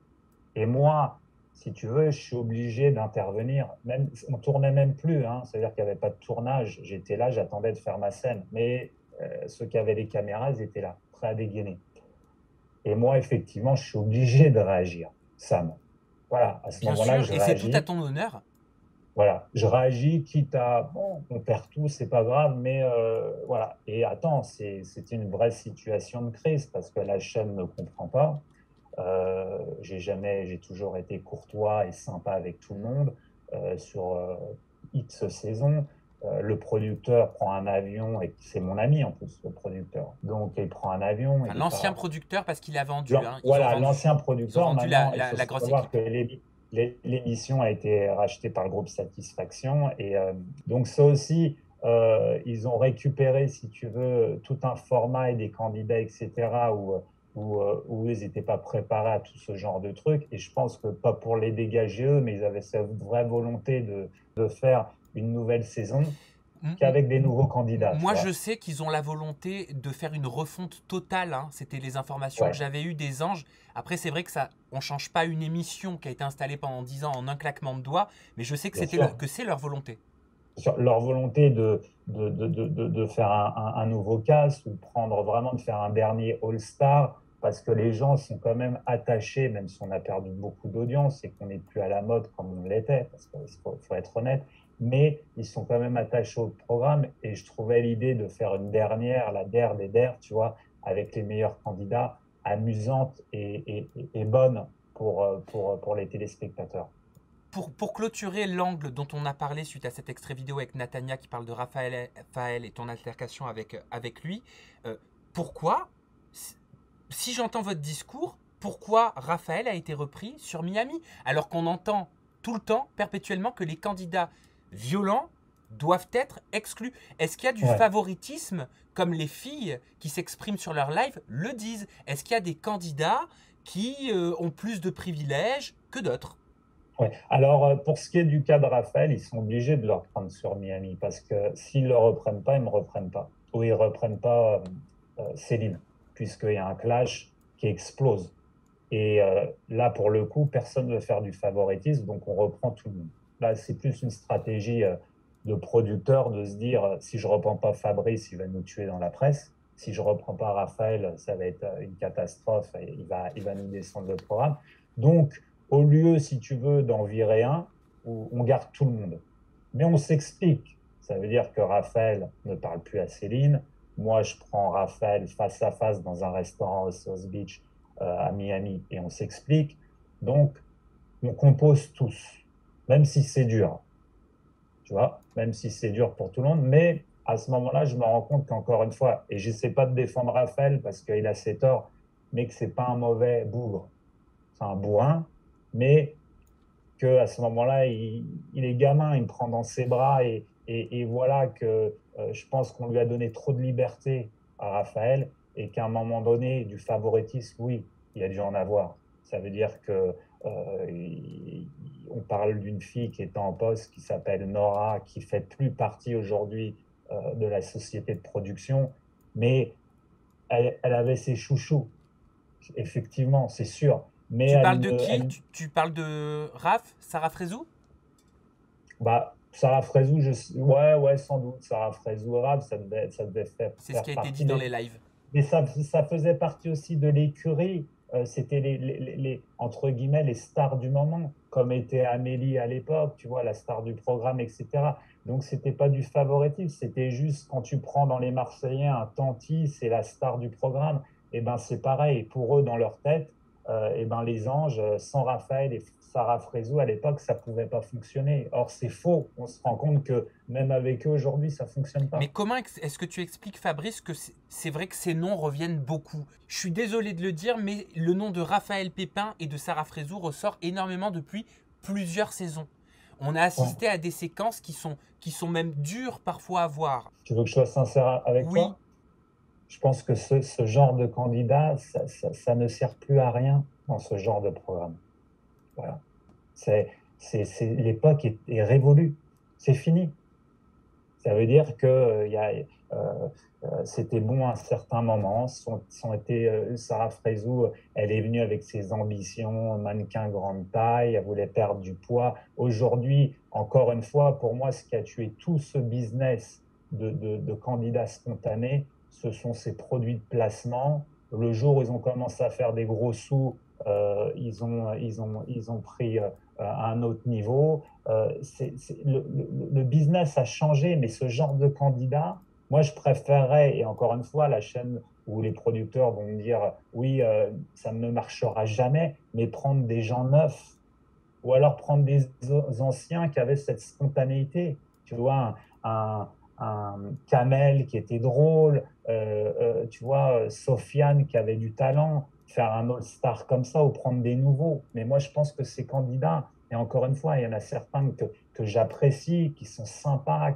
Et moi, si tu veux, je suis obligé d'intervenir. Même, on tournait même plus, hein. C'est-à-dire qu'il n'y avait pas de tournage. J'étais là, j'attendais de faire ma scène. Mais ceux qui avaient les caméras, ils étaient là, prêts à dégainer. Et moi, effectivement, je suis obligé de réagir, Sam. Voilà, à ce Bien moment-là, sûr, je et c'est tout à réagis. ton honneur. Voilà, je réagis, quitte à, bon, on perd tout, c'est pas grave, mais voilà. Et attends, c'est une vraie situation de crise parce que la chaîne ne comprend pas. J'ai toujours été courtois et sympa avec tout le monde sur X saisons. Le producteur prend un avion et c'est mon ami en plus, le producteur. Donc il prend un avion, Enfin, il l'ancien part. producteur, parce qu'il a vendu, hein. Voilà, l'ancien Ils ont producteur. vendu Maintenant, il faut la grosse savoir équipe. que l'émission a été rachetée par le groupe Satisfaction. Et donc, ça aussi, ils ont récupéré, si tu veux, tout un format et des candidats, etc., où ils n'étaient pas préparés à tout ce genre de trucs. Et je pense que, pas pour les dégager eux, mais ils avaient cette vraie volonté de faire une nouvelle saison qu'avec des nouveaux candidats, tu Moi, je vois. sais qu'ils ont la volonté de faire une refonte totale, hein. C'était les informations que Ouais, j'avais eues des anges. Après, c'est vrai que ça, on change pas une émission qui a été installée pendant 10 ans en un claquement de doigts, mais je sais que bien sûr. que c'est leur volonté. Sur leur volonté de faire un nouveau cast ou vraiment de faire un dernier All-Star parce que les gens sont quand même attachés, même si on a perdu beaucoup d'audience et qu'on n'est plus à la mode comme on l'était, parce qu'il faut être honnête, mais ils sont quand même attachés au programme et je trouvais l'idée de faire une dernière, la der des der, tu vois, avec les meilleurs candidats, amusante et bonne pour les téléspectateurs. Pour clôturer l'angle dont on a parlé suite à cet extrait vidéo avec Natania qui parle de Raphaël et ton altercation avec lui, euh, pourquoi, si j'entends votre discours, pourquoi Raphaël a été repris sur Miami alors qu'on entend tout le temps, perpétuellement, que les candidats violents doivent être exclus? Est-ce qu'il y a du Ouais. favoritisme comme les filles qui s'expriment sur leur live le disent? Est-ce qu'il y a des candidats qui ont plus de privilèges que d'autres? Ouais. Alors, pour ce qui est du cas de Raphaël, ils sont obligés de le reprendre sur Miami parce que s'ils ne le reprennent pas, ils ne me reprennent pas. Ou ils ne reprennent pas Céline, puisqu'il y a un clash qui explose. Et là, pour le coup, personne ne veut faire du favoritisme, donc on reprend tout le monde. Là, c'est plus une stratégie de producteur de se dire si je ne reprends pas Fabrice, il va nous tuer dans la presse. Si je ne reprends pas Raphaël, ça va être une catastrophe et il va nous descendre le programme. Donc, au lieu, si tu veux, d'en virer un, on garde tout le monde. Mais on s'explique. Ça veut dire que Raphaël ne parle plus à Céline. Moi, je prends Raphaël face à face dans un restaurant au South Beach à Miami et on s'explique. Donc, on compose tous, même si c'est dur, tu vois, même si c'est dur pour tout le monde. Mais à ce moment-là, je me rends compte qu'encore une fois, et je n'essaie pas de défendre Raphaël parce qu'il a ses torts, mais que c'est pas un mauvais bougre. C'est un bourrin, mais que à ce moment-là, il est gamin, il me prend dans ses bras et voilà que je pense qu'on lui a donné trop de liberté à Raphaël et qu'à un moment donné, du favoritisme, oui, il a dû en avoir. Ça veut dire que on parle d'une fille qui est en poste, qui s'appelle Nora, qui fait plus partie aujourd'hui de la société de production, mais elle avait ses chouchous. effectivement, c'est sûr. Mais Tu parles de qui? Tu parles de Raph, Sarah Frézou? bah, Sarah Frézou, ouais, sans doute. Sarah Frézou, Rap, ça devait C'est ce faire qui a été partie dit dans les lives. mais ça faisait partie aussi de l'écurie. C'était entre guillemets, les stars du moment, comme était Amélie à l'époque, tu vois, la star du programme, etc. Donc, c'était pas du favoritisme, c'était juste quand tu prends dans les Marseillais un Tanti, c'est la star du programme, et ben c'est pareil. Pour eux, dans leur tête, et ben les Anges, sans Raphaël et Sarah Frézou, à l'époque, ça pouvait pas fonctionner. Or, c'est faux. On se rend compte que même avec eux aujourd'hui, ça fonctionne Mais pas. comment est-ce que tu expliques, Fabrice, que c'est vrai que ces noms reviennent beaucoup? Je suis désolé de le dire, mais le nom de Raphaël Pépin et de Sarah Frézou ressort énormément depuis plusieurs saisons. On a Ouais. assisté à des séquences qui sont même dures parfois à voir. Tu veux que je sois sincère avec Oui, toi? Je pense que ce genre de candidat, ça ne sert plus à rien dans ce genre de programme. Voilà. L'époque est révolue. C'est fini. Ça veut dire que c'était bon à un certain moment. Sarah Frézou, elle est venue avec ses ambitions, mannequin grande taille, elle voulait perdre du poids. Aujourd'hui, encore une fois, pour moi, ce qui a tué tout ce business de candidats spontanés, ce sont ces produits de placement. Le jour où ils ont commencé à faire des gros sous, ils ont pris un autre niveau. Le business a changé, mais ce genre de candidat, moi, je préférerais, et encore une fois, la chaîne où les producteurs vont me dire, oui, ça ne marchera jamais, mais prendre des gens neufs, ou alors prendre des anciens qui avaient cette spontanéité. Tu vois, un Kamel qui était drôle, tu vois, Sofiane qui avait du talent, faire un All-Star comme ça ou prendre des nouveaux. Mais moi, je pense que ces candidats, et encore une fois, il y en a certains que j'apprécie, qui sont sympas,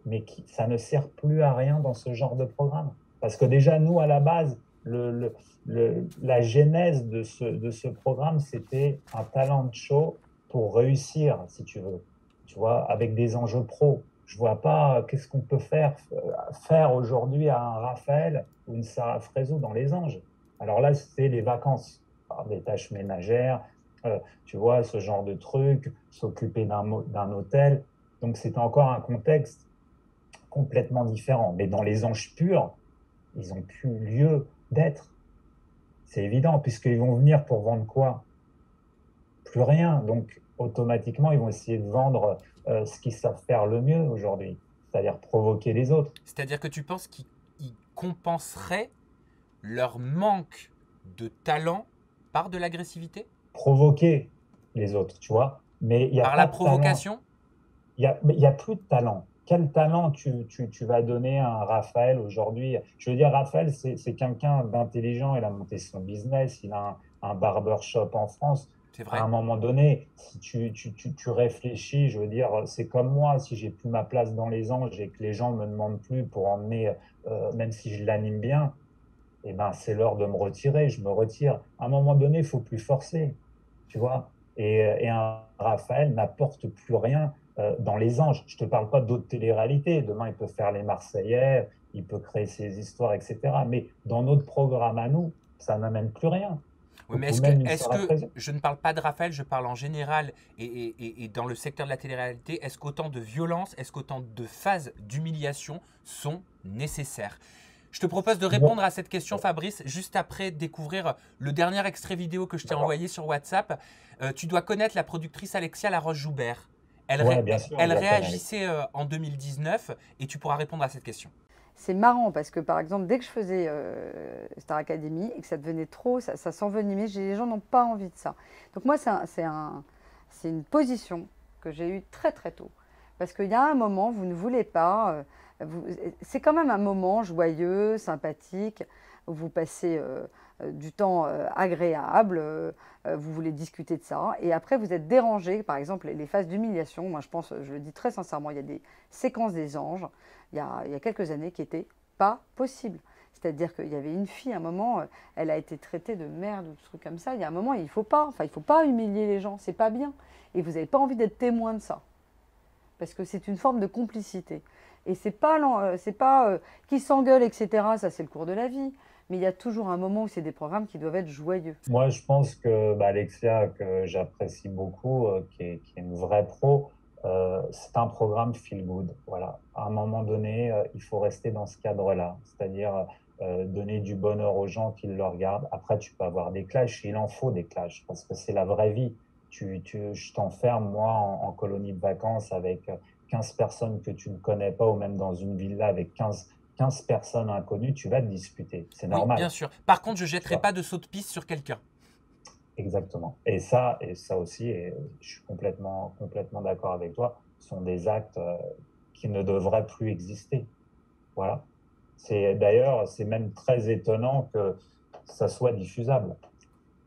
mais ça ne sert plus à rien dans ce genre de programme. Parce que déjà, nous, à la base, la genèse de ce programme, c'était un talent show pour réussir, si tu veux, tu vois, avec des enjeux pro. Je vois pas qu'est-ce qu'on peut faire aujourd'hui à un Raphaël ou une Sarah Frézou dans Les Anges. Alors là, c'est les vacances, des tâches ménagères, tu vois, ce genre de trucs, s'occuper d'un hôtel. Donc c'était encore un contexte complètement différent. Mais dans Les Anges purs, ils n'ont plus lieu d'être. C'est évident, puisqu'ils vont venir pour vendre quoi? Plus rien. Donc, automatiquement, ils vont essayer de vendre ce qu'ils savent faire le mieux aujourd'hui, c'est-à-dire provoquer les autres. c'est-à-dire que tu penses qu'ils compenseraient leur manque de talent par de l'agressivité? Provoquer les autres, tu vois. Mais il n'y a Par pas la de talent. provocation? Il y a plus de talent. Quel talent tu vas donner à un Raphaël aujourd'hui? Je veux dire, Raphaël, c'est quelqu'un d'intelligent. Il a monté son business. Il a un barbershop en France. C'est À vrai. un moment donné, si tu réfléchis, je veux dire, c'est comme moi, si j'ai plus ma place dans les anges et que les gens me demandent plus pour emmener, même si je l'anime bien, eh ben, c'est l'heure de me retirer, je me retire. À un moment donné, il faut plus forcer, tu vois. Et un Raphaël n'apporte plus rien dans les anges. Je te parle pas d'autres téléréalités. Demain, il peut faire les Marseillais, il peut créer ses histoires, etc. Mais dans notre programme à nous, ça n'amène plus rien. Oui, mais Ou même une est-ce Sarah que Frézou. je ne parle pas de Raphaël, je parle en général et dans le secteur de la télé-réalité, est-ce qu'autant de violence, est-ce qu'autant de phases d'humiliation sont nécessaires? Je te propose de répondre à cette question, Fabrice, juste après découvrir le dernier extrait vidéo que je t'ai envoyé sur WhatsApp. Tu dois connaître la productrice Alexia Laroche-Joubert. Ouais, bien sûr, Elle je la connais. réagissait en 2019 et tu pourras répondre à cette question. C'est marrant parce que, par exemple, dès que je faisais Star Academy et que ça devenait trop, ça s'envenimait, les gens n'ont pas envie de ça. Donc moi, c'est une position que j'ai eue très très tôt. Parce qu'il y a un moment, vous ne voulez pas, c'est quand même un moment joyeux, sympathique, où vous passez du temps agréable, vous voulez discuter de ça, et après vous êtes dérangé, par exemple les phases d'humiliation, moi je pense, je le dis très sincèrement, il y a des séquences des anges, il y a quelques années qui n'étaient pas possibles. C'est-à-dire qu'il y avait une fille, à un moment, elle a été traitée de merde ou de trucs comme ça, il y a un moment, il faut pas humilier les gens, c'est pas bien, et vous n'avez pas envie d'être témoin de ça, parce que c'est une forme de complicité. Et c'est pas qui s'engueule, etc. Ça, c'est le cours de la vie. mais il y a toujours un moment où c'est des programmes qui doivent être joyeux. Moi, je pense que Alexia, que j'apprécie beaucoup, qui est une vraie pro, c'est un programme feel good. Voilà. À un moment donné, il faut rester dans ce cadre-là, c'est-à-dire donner du bonheur aux gens qui le regardent. Après, tu peux avoir des clashs, il en faut des clashs, parce que c'est la vraie vie. Je t'enferme, moi, en colonie de vacances avec 15 personnes que tu ne connais pas, ou même dans une villa avec 15 personnes inconnues, tu vas te disputer. C'est Oui, normal. bien sûr. Par contre, je ne Tu jetterai vois. pas de saut de piste sur quelqu'un. Exactement. Et ça aussi, et je suis complètement d'accord avec toi, sont des actes qui ne devraient plus exister. Voilà. D'ailleurs, c'est même très étonnant que ça soit diffusable,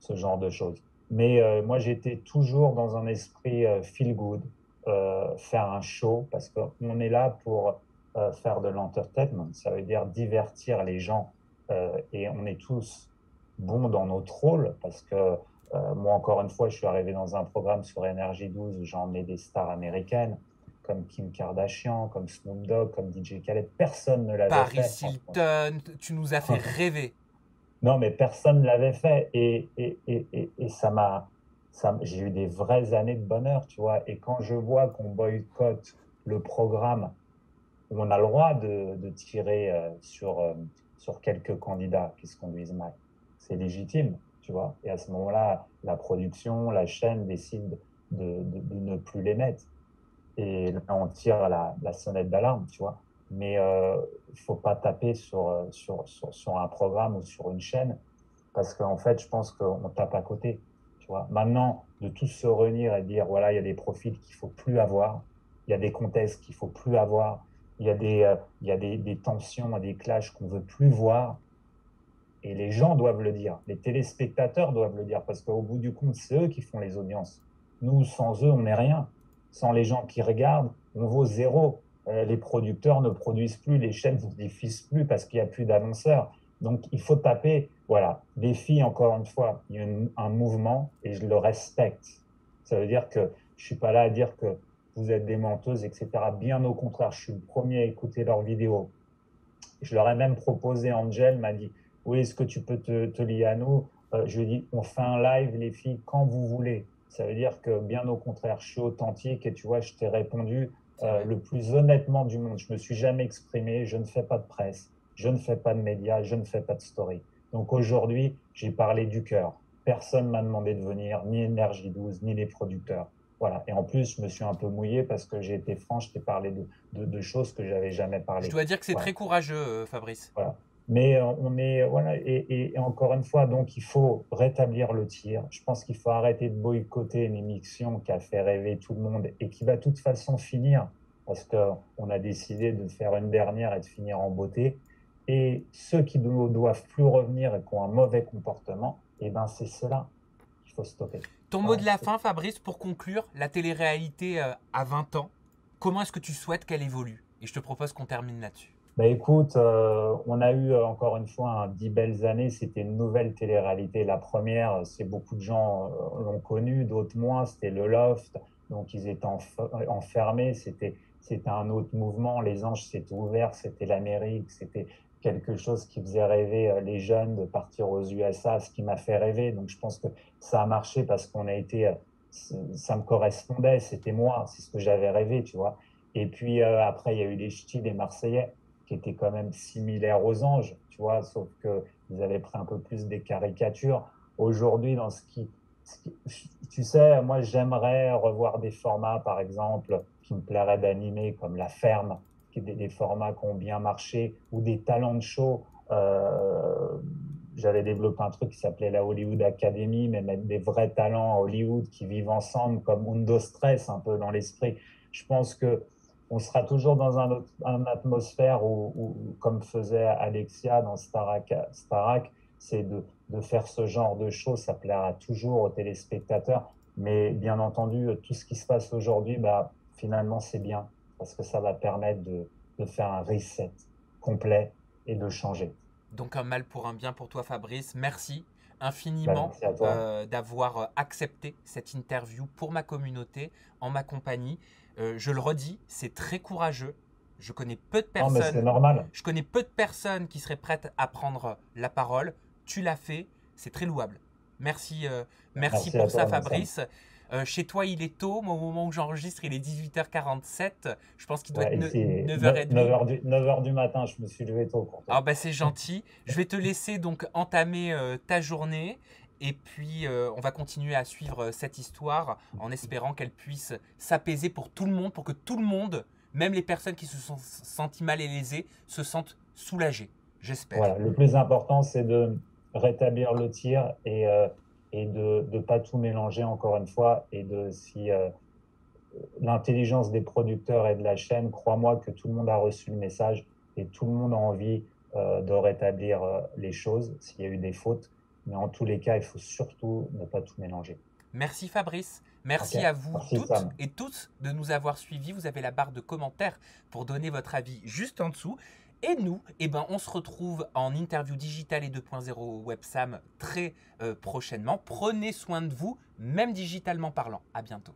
ce genre de choses. Mais moi, j'étais toujours dans un esprit feel good, faire un show, parce qu'on est là pour faire de l'entertainment. Ça veut dire divertir les gens. Et on est tous bons dans notre rôle, parce que moi, encore une fois, je suis arrivé dans un programme sur Énergie 12 où j'ai emmené des stars américaines, comme Kim Kardashian, comme Snoop Dogg, comme DJ Khaled. Personne ne l'avait Paris fait, franchement. Hilton, tu nous as fait rêver. Non, mais personne ne l'avait fait. Et j'ai eu des vraies années de bonheur, tu vois. Et quand je vois qu'on boycotte le programme, où on a le droit de tirer sur quelques candidats qui se conduisent mal, c'est légitime, tu vois. Et à ce moment-là, la production, la chaîne décide de ne plus les mettre. Et là, on tire la sonnette d'alarme, tu vois. Mais il faut pas taper sur un programme ou sur une chaîne, parce qu'en fait, je pense qu'on tape à côté, tu vois. Maintenant, de tous se réunir et dire, voilà, il y a des profils qu'il faut plus avoir, il y a des contextes qu'il faut plus avoir, il y a des tensions et des clashs qu'on veut plus voir, et les gens doivent le dire, les téléspectateurs doivent le dire, parce qu'au bout du compte, c'est eux qui font les audiences. Nous, sans eux, on n'est rien. Sans les gens qui regardent, on vaut zéro. Les producteurs ne produisent plus, les chaînes ne diffusent plus parce qu'il n'y a plus d'annonceurs. Donc, il faut taper. Voilà, les filles, encore une fois, il y a un mouvement et je le respecte. Ça veut dire que je ne suis pas là à dire que vous êtes des menteuses, etc. Bien au contraire, je suis le premier à écouter leurs vidéos. Je leur ai même proposé, Angel m'a dit, oui, est-ce que tu peux te lier à nous? Je lui ai dit, on fait un live, les filles, quand vous voulez. Ça veut dire que, bien au contraire, je suis authentique et tu vois, je t'ai répondu le plus honnêtement du monde. Je me suis jamais exprimé, je ne fais pas de presse, je ne fais pas de médias, je ne fais pas de story. Donc aujourd'hui, j'ai parlé du cœur. Personne m'a demandé de venir, ni Énergie 12, ni les producteurs. Voilà. Et en plus, je me suis un peu mouillé parce que j'ai été franc, je t'ai parlé de choses que j'avais jamais parlé. Je dois dire que c'est Voilà. très courageux, Fabrice. Voilà. Mais on est, voilà, et encore une fois, donc il faut rétablir le tir. Je pense qu'il faut arrêter de boycotter une émission qui a fait rêver tout le monde et qui va de toute façon finir, parce qu'on a décidé de faire une dernière et de finir en beauté. Et ceux qui ne doivent plus revenir et qui ont un mauvais comportement, eh ben c'est cela qu'il faut stopper. Ton mot de la fin, Fabrice, pour conclure, la télé-réalité à 20 ans, comment est-ce que tu souhaites qu'elle évolue? Et je te propose qu'on termine là-dessus. Bah écoute, on a eu encore une fois 10 belles années. C'était une nouvelle télé-réalité. La première, c'est beaucoup de gens l'ont connue, d'autres moins. C'était le Loft, donc ils étaient enfermés. C'était un autre mouvement. Les Anges s'étaient ouverts. C'était l'Amérique. C'était quelque chose qui faisait rêver les jeunes de partir aux USA, ce qui m'a fait rêver. Donc je pense que ça a marché parce qu'on a été, ça me correspondait. C'était moi, c'est ce que j'avais rêvé, tu vois. Et puis après, il y a eu les Ch'tis, les Marseillais, qui étaient quand même similaires aux Anges, tu vois, sauf qu'ils avaient pris un peu plus des caricatures. Aujourd'hui, tu sais, moi j'aimerais revoir des formats, par exemple, qui me plairaient d'animer, comme La Ferme, qui étaient des formats qui ont bien marché, ou des talents de show. J'avais développé un truc qui s'appelait la Hollywood Academy, mais mettre des vrais talents à Hollywood qui vivent ensemble, comme Undo Stress, un peu dans l'esprit. Je pense que on sera toujours dans une atmosphère où, comme faisait Alexia dans Starac, c'est de faire ce genre de choses, ça plaira toujours aux téléspectateurs. Mais bien entendu, tout ce qui se passe aujourd'hui, finalement, c'est bien, parce que ça va permettre de faire un reset complet et de changer. Donc un mal pour un bien pour toi, Fabrice. Merci infiniment d'avoir accepté cette interview pour ma communauté, en ma compagnie. Je le redis, c'est très courageux Je connais peu de Non, mais c'est personnes. normal. Je connais peu de personnes qui seraient prêtes à prendre la parole. Tu l'as fait, c'est très louable. Merci, merci Merci à pour ça, toi, Vincent. Fabrice. Chez toi, il est tôt. Moi, au moment où j'enregistre, il est 18h47. Je pense qu'il doit Ouais, être ici, 9h30. 9h du matin, je me suis levé tôt pour Ah toi. bah c'est gentil. Je vais te laisser donc entamer ta journée. Et puis, on va continuer à suivre cette histoire en espérant qu'elle puisse s'apaiser pour tout le monde, pour que tout le monde, même les personnes qui se sont senties mal et lésées, se sentent soulagées. J'espère. Voilà, le plus important, c'est de rétablir le tir et de ne pas tout mélanger encore une fois. Et de si l'intelligence des producteurs et de la chaîne, crois-moi que tout le monde a reçu le message et tout le monde a envie de rétablir les choses s'il y a eu des fautes. Mais en tous les cas, il faut surtout ne pas tout mélanger. Merci Fabrice. Merci Ok. à vous Merci, toutes Sam. et tous de nous avoir suivis. Vous avez la barre de commentaires pour donner votre avis juste en dessous. Et nous, eh ben, on se retrouve en interview digitale et 2.0 WebSam très prochainement. Prenez soin de vous, même digitalement parlant. À bientôt.